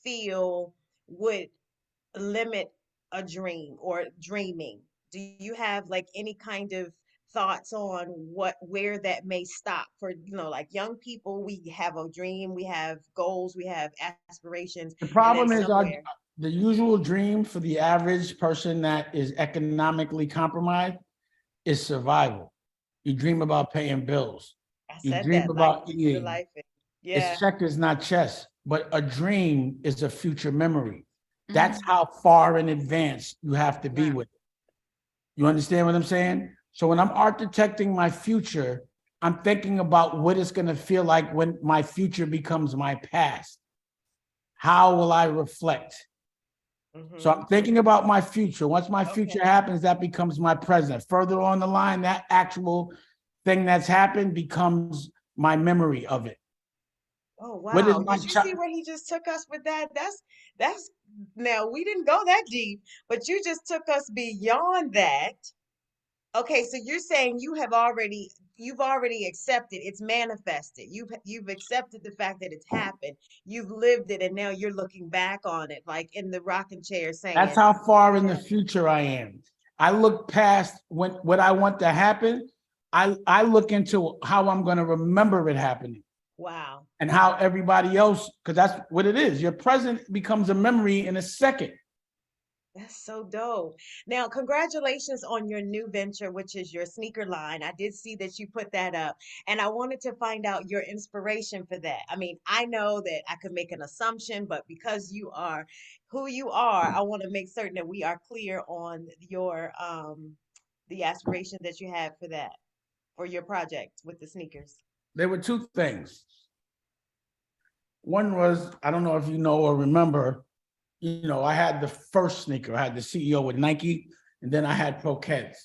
feel would limit a dream or dreaming? Do you have like any kind of thoughts on where that may stop for, like young people? We have a dream, we have goals, we have aspirations, The and then problem is somewhere. the usual dream for the average person that is economically compromised is survival. You dream about paying bills. I You said dream that, like about the eating. life. It's Yeah. checkers, not chess. But a dream is a future memory. That's how far in advance you have to be with it. You understand what I'm saying? So when I'm architecting my future, I'm thinking about what it's going to feel like when my future becomes my past. How will I reflect? So I'm thinking about my future. Once my future happens, that becomes my present. Further on the line, that actual thing that's happened becomes my memory of it. Oh What is wow. my Did you see where he just took us with that? That's now we didn't go that deep, but you just took us beyond that. Okay, so you're saying you've already accepted it's manifested. You've accepted the fact that it's happened. You've lived it and now you're looking back on it like in the rocking chair That's saying, how far in the yeah, future I am. I look past what I want to happen. I look into how I'm going to remember it happening wow. and how everybody else, because that's what it is. Your present becomes a memory in a second. That's so dope. Now, congratulations on your new venture, which is your sneaker line. I did see that you put that up, and I wanted to find out your inspiration for that. I mean, I know that I could make an assumption, but because you are who you are, I want to make certain that we are clear on your the aspiration that you have for that, for your project with the sneakers. There were two things. One was, I don't know if you know or remember, I had the first sneaker. I had the CEO with Nike, and then I had Pro Keds.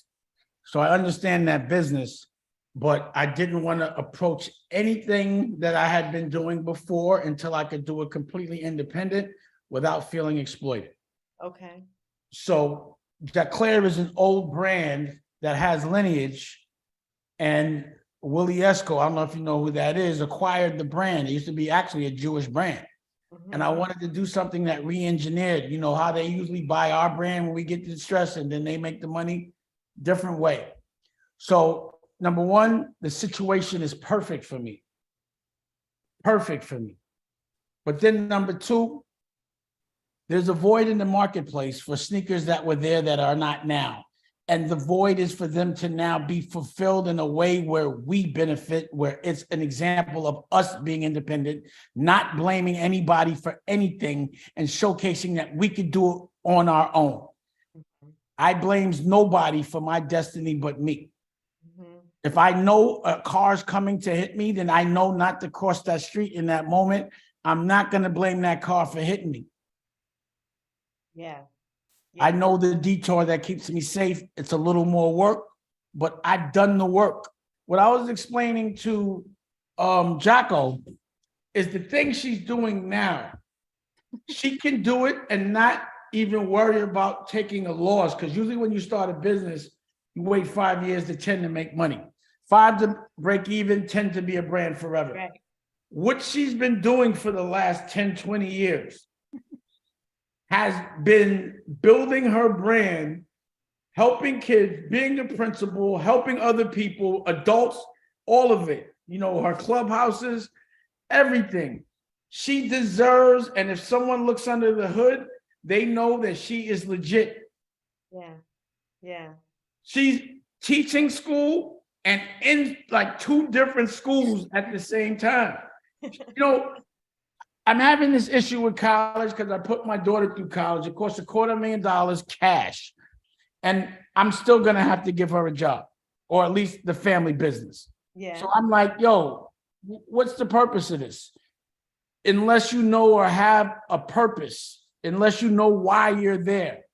So I understand that business, but I didn't want to approach anything that I had been doing before until I could do it completely independent without feeling exploited. Okay. So Jacko is an old brand that has lineage, and Willie Esco, I don't know if you know who that is, acquired the brand. It used to be actually a Jewish brand. And I wanted to do something that re-engineered, how they usually buy our brand when we get distressed and then they make the money different way. So number one, the situation is perfect for me. Perfect for me. But then number two, there's a void in the marketplace for sneakers that were there that are not now. And the void is for them to now be fulfilled in a way where we benefit, where it's an example of us being independent, not blaming anybody for anything, and showcasing that we could do it on our own. I blames nobody for my destiny but me. If I know a car's coming to hit me, then I know not to cross that street in that moment. I'm not going to blame that car for hitting me. Yeah. I know the detour that keeps me safe. It's a little more work, but I've done the work. What I was explaining to Jacko is the thing she's doing now. She can do it and not even worry about taking a loss, because usually when you start a business, you wait 5 years to 10 to make money. 5 to break even, 10 to be a brand forever. Right. What she's been doing for the last 10, 20 years has been building her brand, helping kids, being a principal, helping other people, adults, all of it. Her clubhouses, everything. She deserves, and if someone looks under the hood, they know that she is legit. Yeah. Yeah. She's teaching school and in like 2 different schools at the same time. I'm having this issue with college because I put my daughter through college. It costs $250,000 cash. And I'm still going to have to give her a job, or at least the family business. Yeah. So I'm like, yo, what's the purpose of this? Unless you know or have a purpose, unless you know why you're there.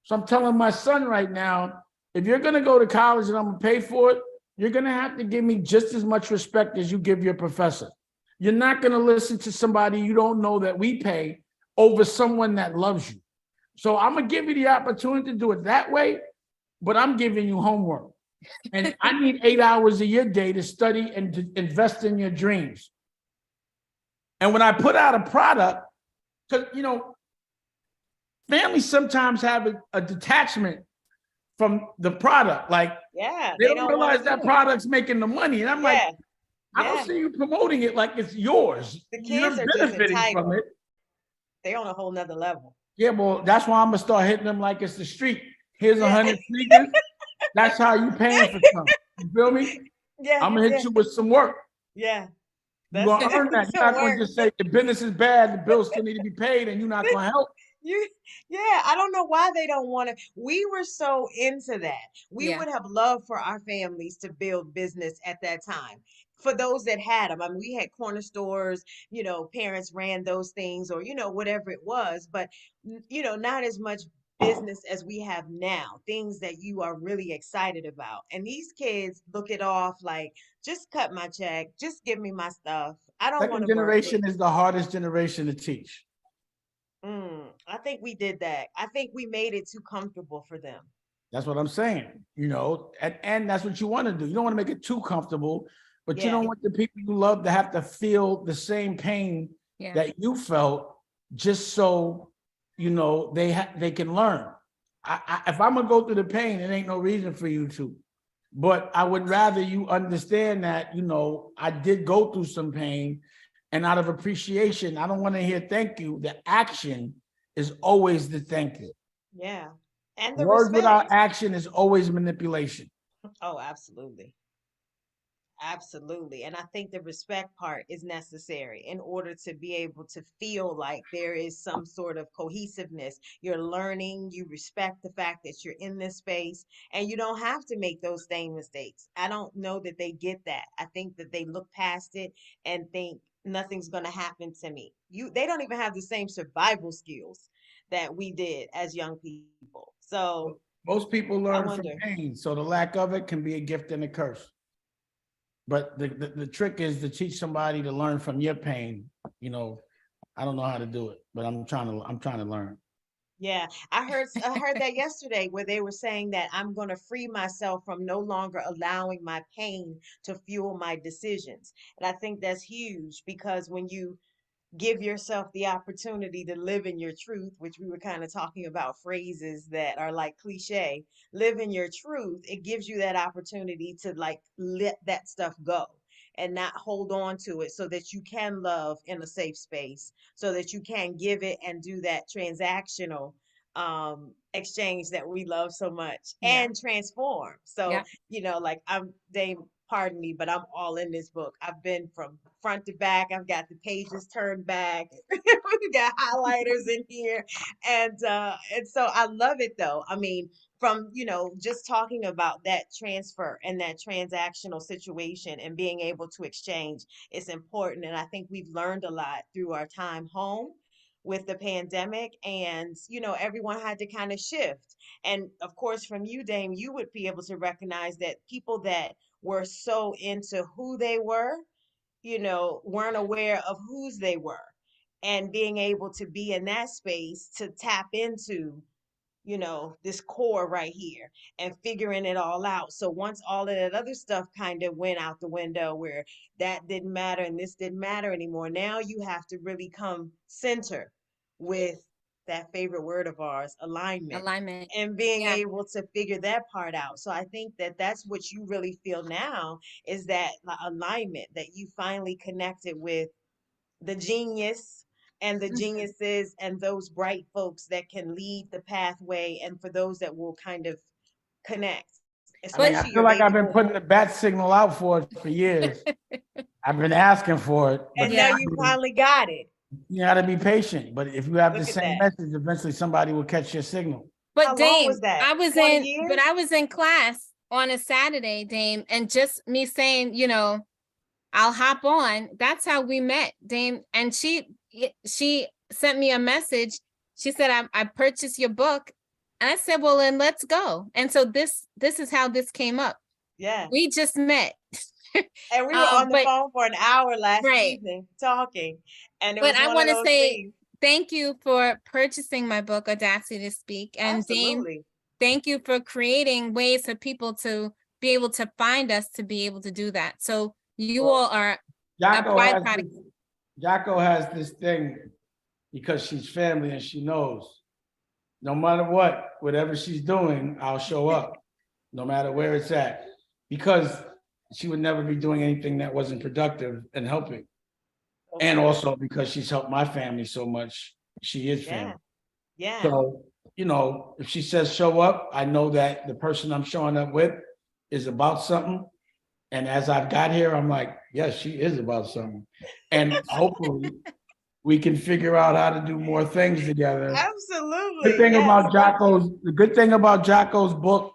So I'm telling my son right now, if you're going to go to college and I'm going to pay for it, you're going to have to give me just as much respect as you give your professor. You're not going to listen to somebody you don't know that we pay over someone that loves you. So I'm going to give you the opportunity to do it that way, but I'm giving you homework. And I need 8 hours of your day to study and to invest in your dreams. And when I put out a product, because, families sometimes have a detachment from the product. Like, they don't realize that product's making the money. And I'm like, I don't see you promoting it like it's yours. The You're kids are just benefiting from it. They're on a whole nother level. Yeah, well, that's why I'm gonna start hitting them like it's the street. Here's 100 sneakers. That's how you paying for something. You feel me? Yeah. I'm gonna hit you with some work. Yeah. You're gonna earn that. You're not gonna just say the business is bad, the bills still need to be paid, and you're not gonna help. You, yeah, I don't know why they don't want to. We were so into that. We Yeah. would have loved for our families to build business at that time. For those that had them, I mean, we had corner stores, parents ran those things or, whatever it was, but, not as much business as we have now, things that you are really excited about. And these kids look it off like, just cut my check, just give me my stuff. I don't want Second to work with. generation is the hardest generation to teach. I think we did that. I think we made it too comfortable for them. That's what I'm saying, and that's what you want to do. You don't want to make it too comfortable, but you Yeah, don't want the people you love to have to feel the same pain Yeah. that you felt just so, they can learn. If I'm going to go through the pain, it ain't no reason for you to. But I would rather you understand that, I did go through some pain, and out of appreciation, I don't want to hear thank you. The action is always the thank you. yeah. And the Words respect. without action is always manipulation. Oh, absolutely. Absolutely. And I think the respect part is necessary in order to be able to feel like there is some sort of cohesiveness. You're learning, you respect the fact that you're in this space, and you don't have to make those same mistakes. I don't know that they get that. I think that they look past it and think nothing's going to happen to me. They don't even have the same survival skills that we did as young people. So, Most people I learn from wonder. pain, so the lack of it can be a gift and a curse. But the trick is to teach somebody to learn from your pain. I don't know how to do it, but I'm trying to learn. Yeah, I heard that yesterday where they were saying that I'm going to free myself from no longer allowing my pain to fuel my decisions. And I think that's huge because when you give yourself the opportunity to live in your truth, which we were kind of talking about phrases that are like cliche, live in your truth, it gives you that opportunity to like let that stuff go and not hold on to it so that you can love in a safe space, so that you can give it and do that transactional exchange that we love so much Yeah. and transform. So, Yeah. like they pardon me, but I'm all in this book. I've been from front to back. I've got the pages turned back. We got highlighters in here. And so I love it though. I mean, from, just talking about that transfer and that transactional situation and being able to exchange, it's important. And I think we've learned a lot through our time home with the pandemic, and everyone had to kind of shift. And of course, from you, Dame, you would be able to recognize that people that were so into who they were, weren't aware of whose they were. And being able to be in that space to tap into, this core right here and figuring it all out. So once all of that other stuff kind of went out the window where that didn't matter and this didn't matter anymore, now you have to really come center with that favorite word of ours, alignment, Alignment. and being Yeah. able to figure that part out. So I think that that's what you really feel now is that alignment, that you finally connected with the genius and the Mhm. geniuses and those bright folks that can lead the pathway, and for those that will kind of connect, I mean, I especially feel your like I've baby been boy. putting the bat signal out for it for years. I've been asking for it, but And now Yeah. you finally got it. you got to be patient. But if you have the Look at same that. message, eventually somebody will catch your signal. But How long was Dame, that? I was 20 in, but years? I was in class on a Saturday, Dame, and just me saying, I'll hop on. That's how we met, Dame. And she sent me a message. She said, I purchased your book. And I said, well, then let's go. And so this is how this came up. Yeah. We just met. And we were on the But phone for an hour last right. evening talking. And it But was I one of want to those say things. thank you for purchasing my book, Audacity to Speak. And Dame, Absolutely. thank you for creating ways for people to be able to find us to be able to do that. So you Well, all are a Jacko has byproduct. this, Jacko has this thing because she's family and she knows no matter what, whatever she's doing, I'll show up, no matter where it's at, because she would never be doing anything that wasn't productive and helping. And Okay. also because she's helped my family so much, she is Yeah. family. Yeah. So, if she says show up, I know that the person I'm showing up with is about something. And as I've got here, I'm like, yes, she is about something. And hopefully we can figure out how to do more things together. Absolutely. Good thing Yes, about thank Jacko's, you. the good thing about Jacko's book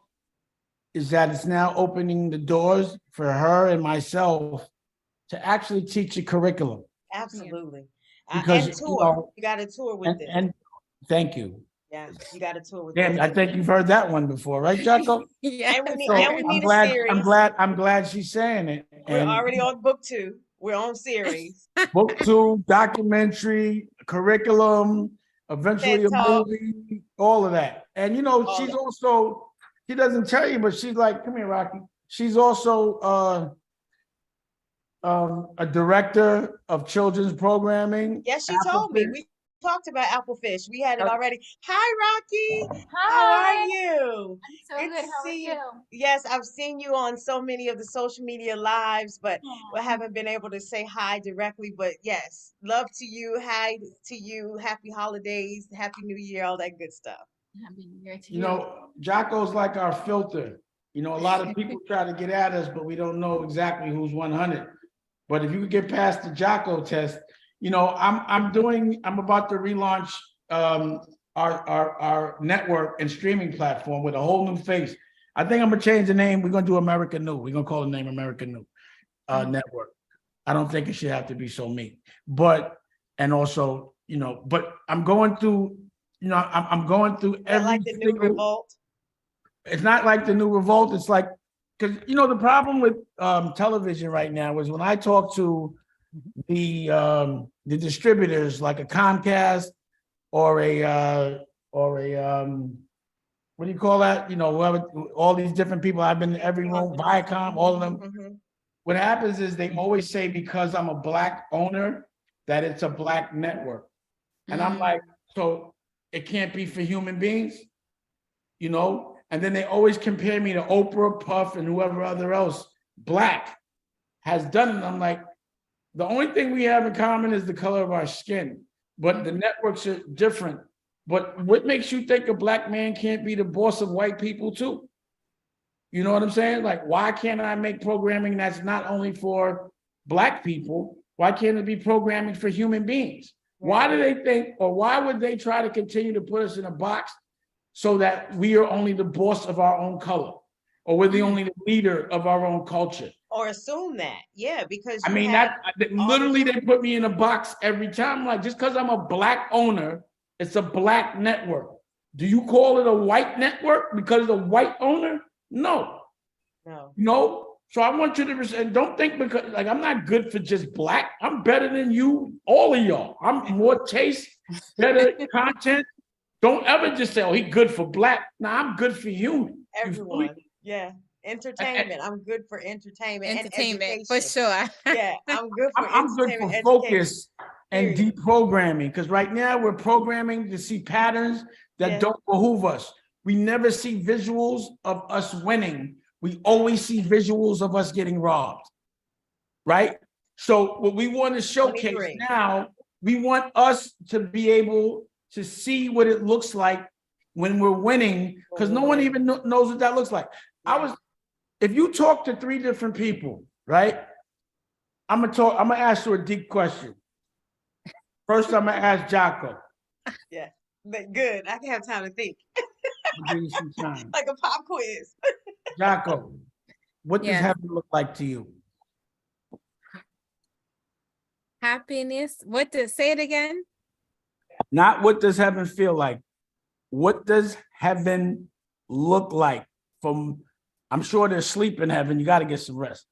is that it's now opening the doors for her and myself to actually teach a curriculum. Absolutely. Because, And tour. You got to tour with this. and thank you. Yeah, you got to tour with Dan, this. I think you've heard that one before, right, Jacko? Yes. So And we need a series. I'm glad she's saying it. We're And already on book 2. We're on series. book 2, documentary, curriculum, eventually TED a Talk. movie, all of that. And All she's that. also, she doesn't tell you, but she's like, come here, Rocky. She's also a director of children's programming. Yes, she told me. Appleton. We talked about Applefish. We had it Uh, already. Hi, Rocky. How are Hi. you? I'm so Good good. to How are see you? Yes, I've seen you on so many of the social media lives, but we Aw, haven't been able to say hi directly. But yes, love to you. Hi to you. Happy holidays. Happy New Year. All that good stuff. Happy New Year to you. Jocko's like our filter. A lot of people try to get at us, but we don't know exactly who's 100. But if you could get past the Jocko test, I'm about to relaunch our network and streaming platform with a whole new face. I think I'm gonna change the name. We're gonna do America New. We're gonna call the name America New Network. I don't think it should have to be so mean. But and also, but I'm going through, I'm going through That every like the new single. revolt. It's not like the new revolt. It's like, because the problem with television right now is when I talk to the distributors like a Comcast or a what do you call that? Whoever, all these different people. I've been in every room, Viacom, all of them. Mm-hmm. What happens is they always say because I'm a Black owner that it's a Black network, and I'm like, so it can't be for human beings, And then they always compare me to Oprah, Puff, and whoever other else Black has done it. I'm like, the only thing we have in common is the color of our skin, but the networks are different. But what makes you think a Black man can't be the boss of white people too? You know what I'm saying? Like, why can't I make programming that's not only for Black people? Why can't it be programming for human beings? Why do they think, or why would they try to continue to put us in a box so that we are only the boss of our own color, or we're the only leader of our own culture? Or assume that, because I you mean, have literally they put me in a box every time. Like, just because I'm a Black owner, it's a Black network. Do you call it a white network because it's a white owner? No. So I want you to, and don't think because I'm not good for just Black. I'm better than you, all of y'all. I'm more taste, better content. Don't ever just say, "Oh, he good for Black." Nah, I'm good for human. Everyone, entertainment. I'm good for entertainment and education. for sure. Yeah, I'm good for I'm good for entertainment, focus and Period. deprogramming, because right now we're programming to see patterns that don't behoove us. We never see visuals of us winning. We always see visuals of us getting robbed, right? So what we want to showcase 23. now, we want us to be able to see what it looks like when we're winning, because no one even knows what that looks like. If you talk to 3 different people, right? I'm gonna ask you a deep question. First, I'm gonna ask Jacko. Yeah, but good. I can have time to think. I'll give you some time. Like a pop quiz. Jacko, what does heaven look like to you? Happiness. Say it again? Not what does heaven feel like. What does heaven look like? I'm sure there's sleep in heaven. You got to get some rest.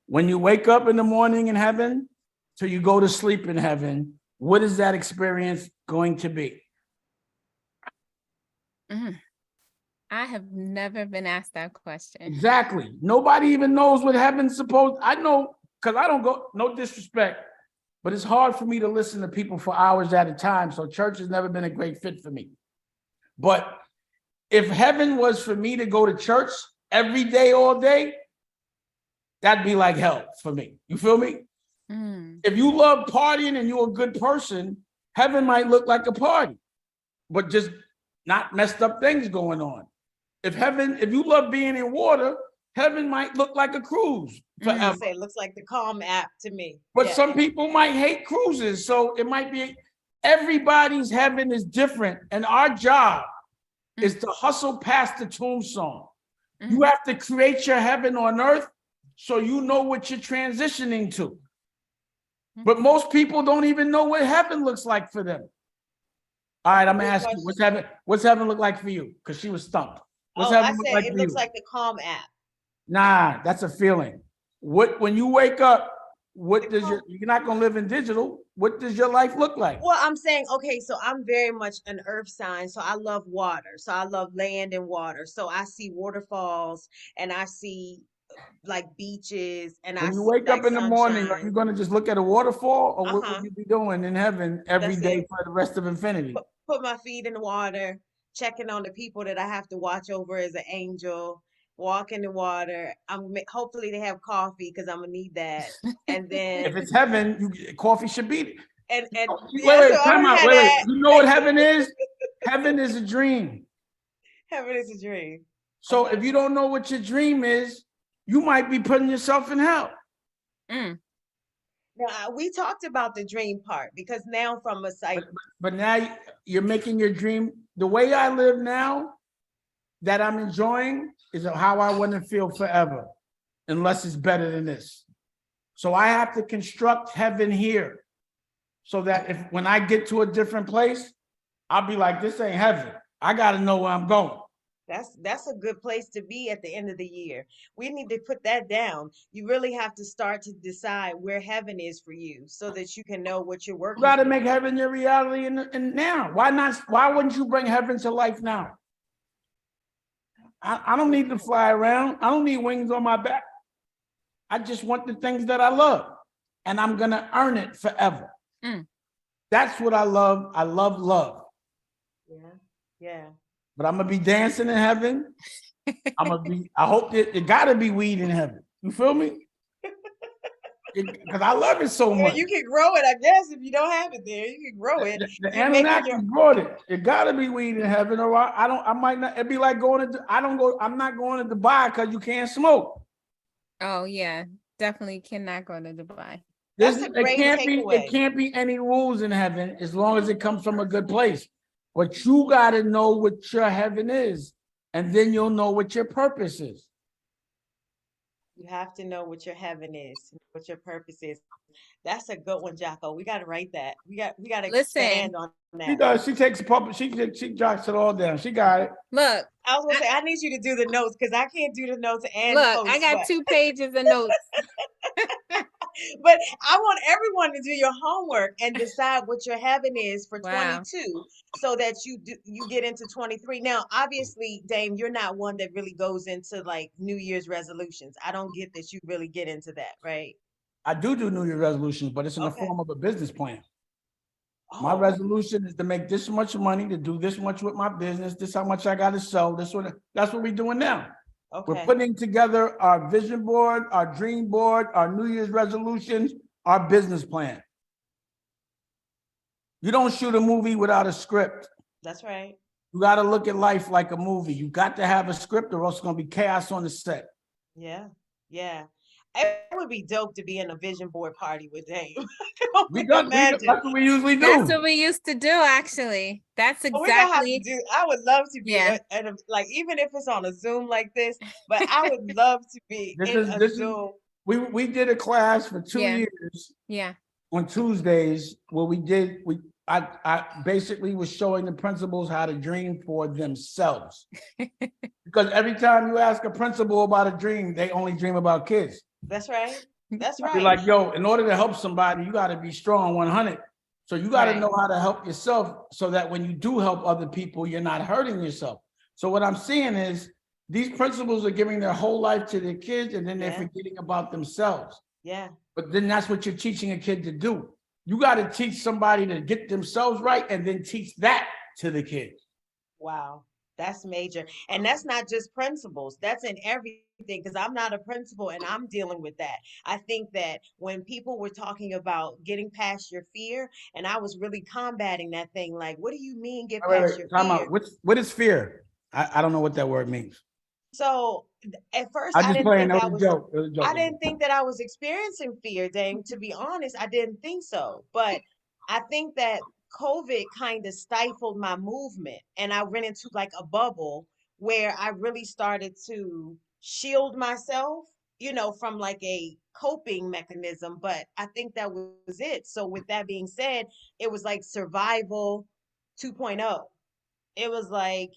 When you wake up in the morning in heaven till you go to sleep in heaven, what is that experience going to be? I have never been asked that question. Exactly. Nobody even knows what heaven's supposed. I know, because I don't go, no disrespect, but it's hard for me to listen to people for hours at a time. So church has never been a great fit for me. But if heaven was for me to go to church every day, all day, that'd be like hell for me. You feel me? If you love partying and you're a good person, heaven might look like a party, but just not messed up things going on. If you love being in water, heaven might look like a cruise forever. It looks like the Calm app to me. But some people might hate cruises, so it might be. Everybody's heaven is different. And our job is to hustle past the tombstone. You have to create your heaven on earth so you know what you're transitioning to. But most people don't even know what heaven looks like for them. All right, I'm gonna ask you, what's heaven look like for you? Because she was stumped. What's heaven look like for you? It looks like the Calm app. Nah, that's a feeling. When you wake up, what does you're not gonna live in digital. What does your life look like? Well, I'm saying, okay, so I'm very much an earth sign. So I love water. So I love land and water. So I see waterfalls and I see like beaches and When I you see wake like up in the morning, are you sunshine. gonna just look at a waterfall, or what would you be doing in heaven every That's day it. for the rest of infinity? Put my feet in the water, checking on the people that I have to watch over as an angel, walk in the water. Hopefully they have coffee because I'm gonna need that. And then If it's heaven, coffee should be. and yeah, Wait, so I time already out. had Wait. that. You know what heaven is? Heaven is a dream. Heaven is a dream. So if you don't know what your dream is, you might be putting yourself in hell. Now we talked about the dream part because now from a site, but now you're making your dream. The way I live now, that I'm enjoying, is how I want to feel forever, unless it's better than this. So I have to construct heaven here, so that if when I get to a different place, I'll be like, this ain't heaven. I got to know where I'm going. that's a good place to be at the end of the year. We need to put that down. You really have to start to decide where heaven is for you so that you can know what you're You working got to for. make heaven your reality and now. Why not? Why wouldn't you bring heaven to life now? I don't need to fly around. I don't need wings on my back. I just want the things that I love, and I'm going to earn it forever. That's what I love. I love love. Yeah. But I'm going to be dancing in heaven. I hope that it got to be weed in heaven. You feel me? Because I love it so much. You can grow it, I guess, if you don't have it there. You can grow it. The Anunnaki brought it. It gotta be weed in heaven, or I might not. It'd be like going to. I'm not going to Dubai because you can't smoke. Oh yeah, definitely cannot go to Dubai. That's a great takeaway. It can't be any rules in heaven as long as it comes from a good place. But you gotta know what your heaven is, and then you'll know what your purpose is. You have to know what your heaven is, what your purpose is. That's a good one, Jacko. We got to write that. We got to expand on that. She does. She takes public. She jots it all down. She got it. Look, I was gonna say I need you to do the notes because I can't do the notes and look. post, I got 2 pages of notes. But I want everyone to do your homework and decide what your heaven is for 22 so that you get into 23. Now, obviously, Dame, you're not one that really goes into like New Year's resolutions. I don't get that you really get into that, right? I do New Year's resolutions, but it's in the form of a business plan. My resolution is to make this much money, to do this much with my business, this how much I got to sell. That's what we're doing now. We're putting together our vision board, our dream board, our New Year's resolutions, our business plan. You don't shoot a movie without a script. That's right. You got to look at life like a movie. You got to have a script or else it's going to be chaos on the set. Yeah. It would be dope to be in a vision board party with Dame. That's what we usually do. That's what we used to do, actually. That's exactly. I would love to be like, even if it's on a Zoom like this, but I would love to be in a Zoom. We did a class for 2 years. Yeah. On Tuesdays, where I basically was showing the principals how to dream for themselves. Because every time you ask a principal about a dream, they only dream about kids. That's right. That's right. You're like, yo, in order to help somebody, you got to be strong 100. So you got to know how to help yourself so that when you do help other people, you're not hurting yourself. So what I'm seeing is these principals are giving their whole life to their kids and then they're forgetting about themselves. Yeah. But then that's what you're teaching a kid to do. You got to teach somebody to get themselves right and then teach that to the kids. Wow. That's major. And that's not just principals. That's in everything because I'm not a principal and I'm dealing with that. I think that when people were talking about getting past your fear, and I was really combating that thing, like, what do you mean get past your fear? What is fear? I don't know what that word means. So at first I didn't think that I was experiencing fear, Dame. To be honest, I didn't think so. But I think that COVID kind of stifled my movement, and I went into like a bubble where I really started to shield myself, from like a coping mechanism. But I think that was it. So with that being said, it was like survival 2.0. It was like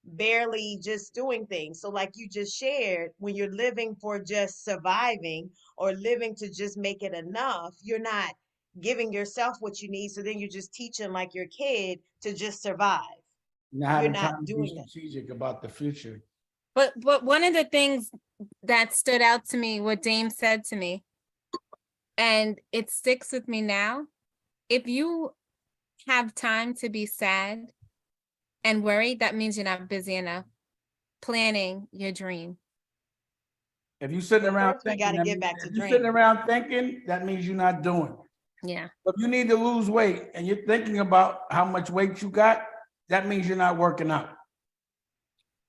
barely just doing things. So, like you just shared, when you're living for just surviving or living to just make it enough, you're not giving yourself what you need. So then you're just teaching like your kid to just survive. Not You're having not time to be doing that. strategic about the future. But one of the things that stood out to me, what Dame said to me, and it sticks with me now. If you have time to be sad and worried, that means you're not busy enough planning your dream. If you're sitting But around first, we thinking, got to that get means- back to if you're sitting dreaming. around thinking, that means you're not doing. Yeah. If you need to lose weight and you're thinking about how much weight you got, that means you're not working out.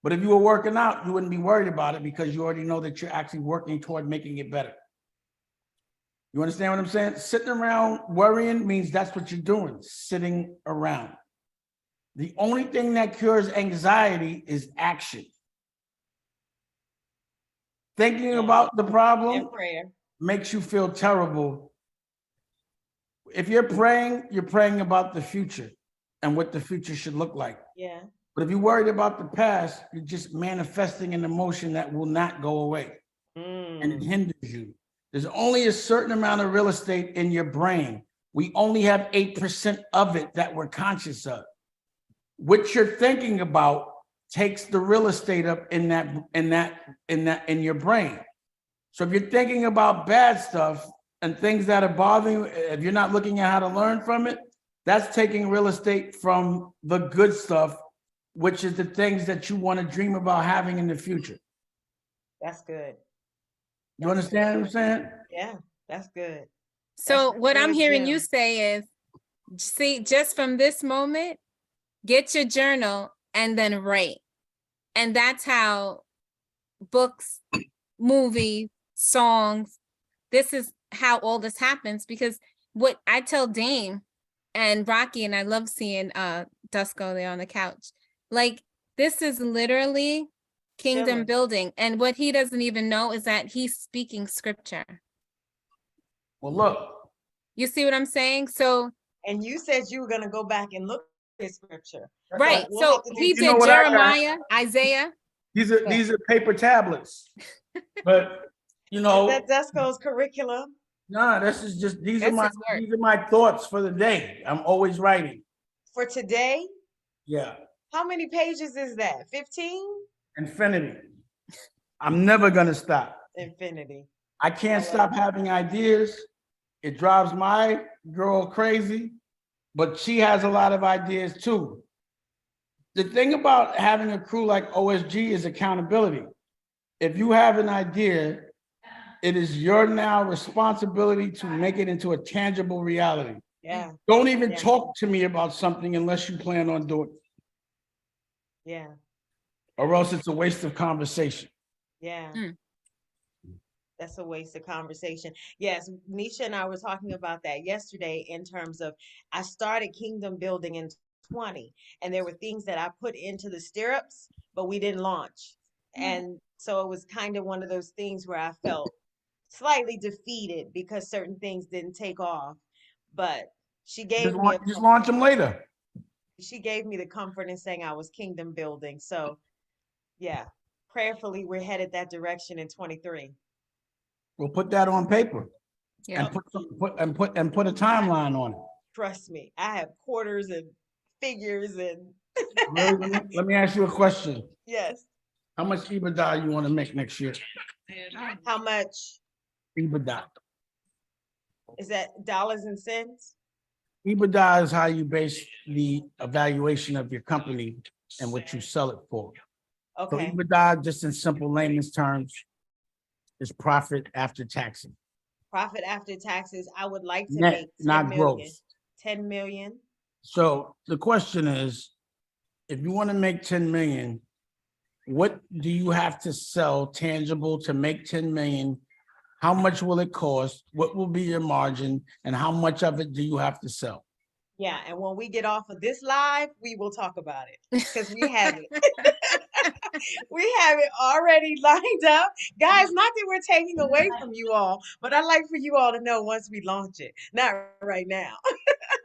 But if you were working out, you wouldn't be worried about it because you already know that you're actually working toward making it better. You understand what I'm saying? Sitting around worrying means that's what you're doing, sitting around. The only thing that cures anxiety is action. Thinking Yeah. about the problem And prayer. makes you feel terrible. If you're praying about the future and what the future should look like. Yeah. But if you're worried about the past, you're just manifesting an emotion that will not go away. And it Mm. hinders you. There's only a certain amount of real estate in your brain. We only have 8% of it that we're conscious of. What you're thinking about takes the real estate up in your brain. So if you're thinking about bad stuff and things that are bothering you, if you're not looking at how to learn from it, that's taking real estate from the good stuff, which is the things that you want to dream about having in the future. That's good. You understand what I'm saying? Yeah, that's good. So That's what I'm good, hearing you Jim. say is, see, just from this moment, get your journal and then write. And that's how books, movies, songs, this is how all this happens. Because what I tell Dame and Rocky, and I love seeing Dusko there on the couch, like this is literally kingdom Chilling. building. And what he doesn't even know is that he's speaking scripture. Well, look, You see what I'm saying? So, And you said you were going to go back and look at scripture. right. we'll So have to do- he You know did what I got? Jeremiah, Isaiah. these are paper tablets, but you know, Is that Dusko's curriculum? nah, this is just these That's are his work. my thoughts for the day. I'm always writing. For today? Yeah, How many pages is that? 15? infinity. I'm never gonna stop. Infinity. I can't I love stop having ideas. It drives my girl crazy, but she has a lot of ideas too. The thing about having a crew like OSG is accountability. If you have an idea, it is your now responsibility to make it into a tangible reality. Yeah, Don't even Yeah. talk to me about something unless you plan on doing it, yeah, or else it's a waste of conversation. yeah. Mm. That's a waste of conversation. Yes, Nisha and I were talking about that yesterday in terms of I started kingdom building in 20, and there were things that I put into the stirrups, but we didn't launch. And so it was kind of one of those things where I felt slightly defeated because certain things didn't take off. But she gave me Just launch them later. she gave me the comfort in saying I was kingdom building. So yeah, prayerfully we're headed that direction in 23. We'll put that on paper Yeah. and put a timeline on it. Trust me, I have quarters and figures and Let me ask you a question. yes. How much EBITDA you want to make next year? How much EBITDA. is that dollars and cents? EBITDA is how you base the evaluation of your company and what you sell it for. So Okay, EBITDA, just in simple layman's terms, is profit after taxes. profit after taxes. I would like to Net, make 10 not million. gross. 10 million. So the question is, if you want to make 10 million, what do you have to sell tangible to make 10 million? How much will it cost? What will be your margin? And how much of it do you have to sell? Yeah, and when we get off of this live, we will talk about it because we have it already lined up. Guys, not that we're taking away from you all, but I'd like for you all to know once we launch it. Not right now.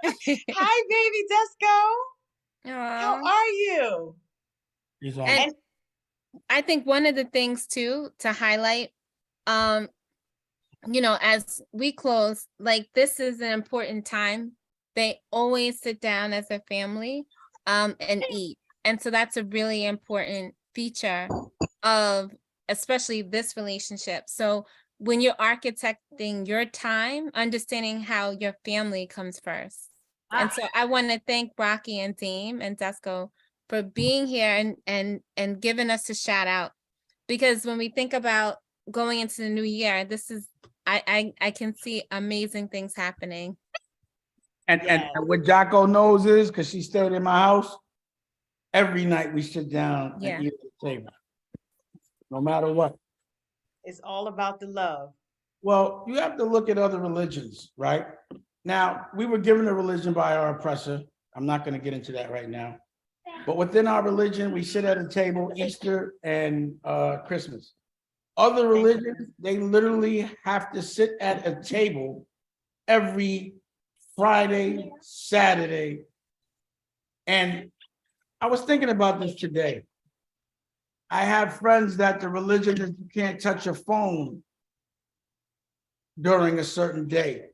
Hi, baby Desco. How Aw. are you? He's on. And And I think one of the things too to highlight, as we close, like this is an important time. They always sit down as a family, and eat. And so that's a really important feature of especially this relationship. So when you're architecting your time, understanding how your family comes first. And so I want to thank Rocky and Dame and Desco for being here and giving us a shout out. Because when we think about going into the new year, this is I can see amazing things happening. And yes, what Jacko knows is, because she stayed in my house, every night we sit down Yeah. and eat at the table, no matter what. it's all about the love. Well, you have to look at other religions, right? Now, we were given a religion by our oppressor. I'm not going to get into that right now. But within our religion, we sit at a table Easter and Christmas. Other religions, they literally have to sit at a table every Friday, Saturday. And I was thinking about this today. I have friends that the religion is you can't touch a phone during a certain day.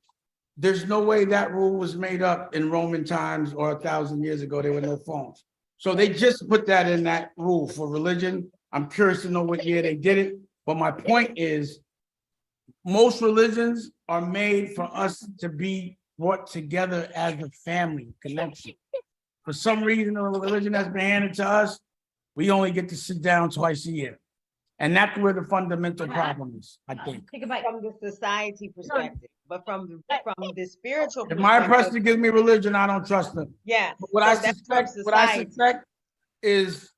There's no way that rule was made up in Roman times or 1,000 years ago. There were no phones. So they just put that in that rule for religion. I'm curious to know what year they did it. But my point is, most religions are made for us to be brought together as a family connection. For some reason, the religion that's been handed to us, we only get to sit down twice a year. And that's where the fundamental problem is, I think. From the society perspective, but from the spiritual If my perspective, oppressor gives me religion, I don't trust them. yeah. But So that's from what I society. suspect is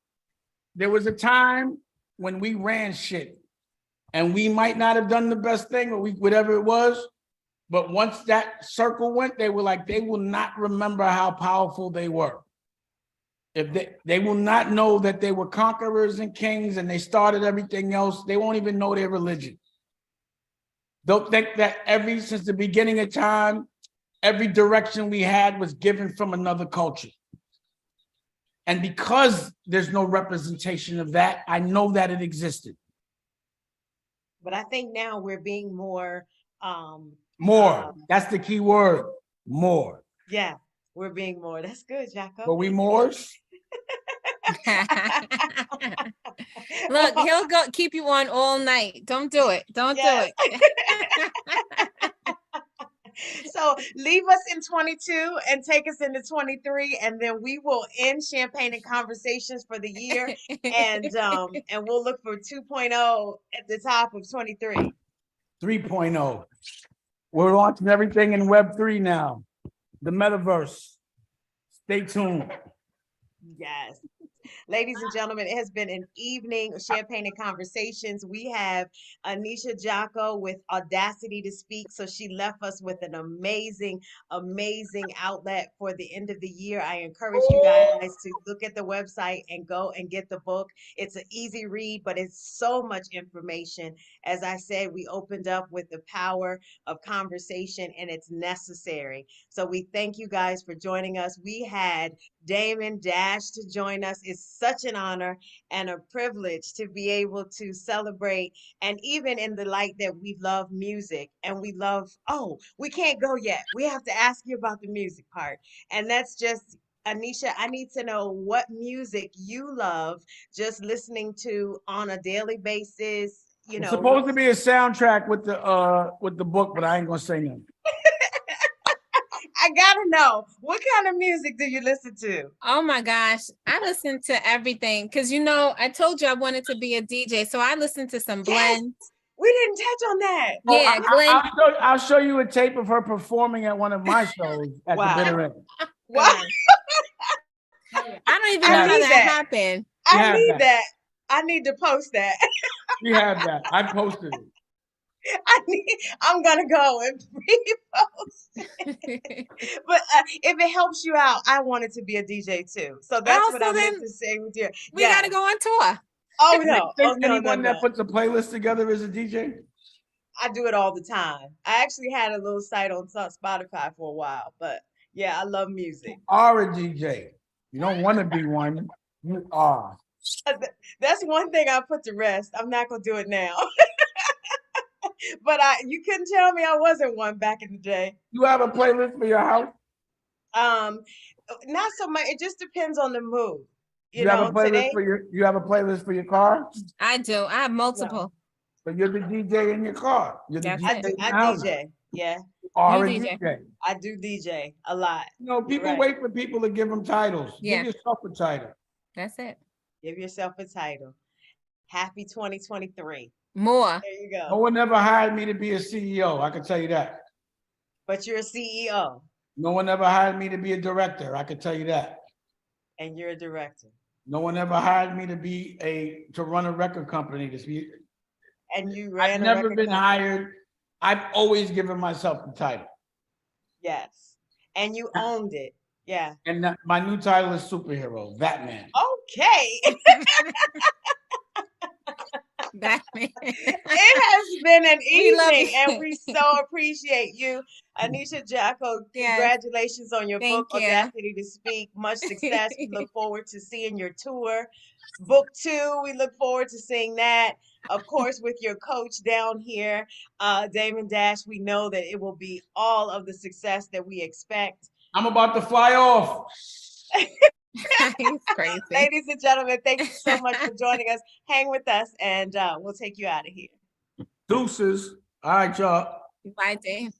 there was a time when we ran shit. And we might not have done the best thing, or whatever it was. But once that circle went, they were like, they will not remember how powerful they were. If they will not know that they were conquerors and kings and they started everything else, they won't even know their religion. They'll think that since the beginning of time, every direction we had was given from another culture. And because there's no representation of that, I know that it existed. But I think now we're being more That's the key word. More. yeah, we're being more. That's good, Jacko. Were we Moors? Look, he'll go keep you on all night. Don't do it. Don't do it. So leave us in 22 and take us into 23, and then we will end Champagne and Conversations for the year, and we'll look for 2.0 at the top of 23. 3.0. We're launching everything in Web3 now. The metaverse. Stay tuned. Yes. Ladies and gentlemen, it has been an evening of Champagne and Conversations. We have Aneesha Jacko with Audacity to Speak. So she left us with an amazing, amazing outlet for the end of the year. I encourage you guys to look at the website and go and get the book. It's an easy read, but it's so much information. As I said, we opened up with the power of conversation, and it's necessary. So we thank you guys for joining us. We had Damon Dash to join us. It's such an honor and a privilege to be able to celebrate. And even in the light that we love music and we love, we can't go yet. We have to ask you about the music part. And that's just, Aneesha, I need to know what music you love just listening to on a daily basis. It's supposed to be a soundtrack with the book, but I ain't gonna say nothing. I gotta know, what kind of music do you listen to? Oh my gosh, I listen to everything because I told you I wanted to be a DJ, so I listened to some blends. We didn't touch on that. Yeah, Glenn. I'll show you a tape of her performing at one of my shows at the bitter end. Wow. I don't even know how that happened. I need that. I need to post that. We have that. I posted it. I'm gonna go and repost. But if it helps you out, I wanted to be a DJ too. So that's what Also, I meant then to say with you. we got to Yes. go on tour. Oh Do you no. Oh think no, no, anyone no. that puts a playlist together is a DJ? I do it all the time. I actually had a little site on Spotify for a while, but yeah, I love music. Are a DJ. You don't want to be one. You are. That's one thing I put to rest. I'm not gonna do it now. But you couldn't tell me I wasn't one back in the day. You have a playlist for your house? Um, not so much. It just depends on the mood. You You have a know, playlist today, for you have a playlist for your car? I do. I have no, multiple. But you're the DJ in your car. You're the That's DJ it. in I your house. DJ. Yeah, You You are a DJ. DJ. I do DJ a lot. You know, You're people right. wait for people to give them titles. Yeah. Give yourself a title. That's it. Give yourself a title. Happy 2023. More. There you No go. one ever hired me to be a CEO. I can tell you that. But you're a CEO No one ever hired me to be a director. I can tell you that. and you're a director. No one ever hired me to run a record company. And you I've ran a never record been company. hired. I've always given myself the title. Yes. And you owned it. Yeah. And my new title is superhero, Batman. Okay. Batman. It has been an We love evening, you. and we so appreciate you, Aneesha Jacko. Yes. Congratulations on your book, Thank you. Audacity to Speak. Much success. We look forward to seeing your tour. Book 2, we look forward to seeing that. Of course, with your coach down here, Damon Dash, we know that it will be all of the success that we expect. I'm about to fly off. He's crazy. Ladies and gentlemen, thank you so much for joining us. Hang with us, and we'll take you out of here. Deuces. All right, y'all. Bye, Dave.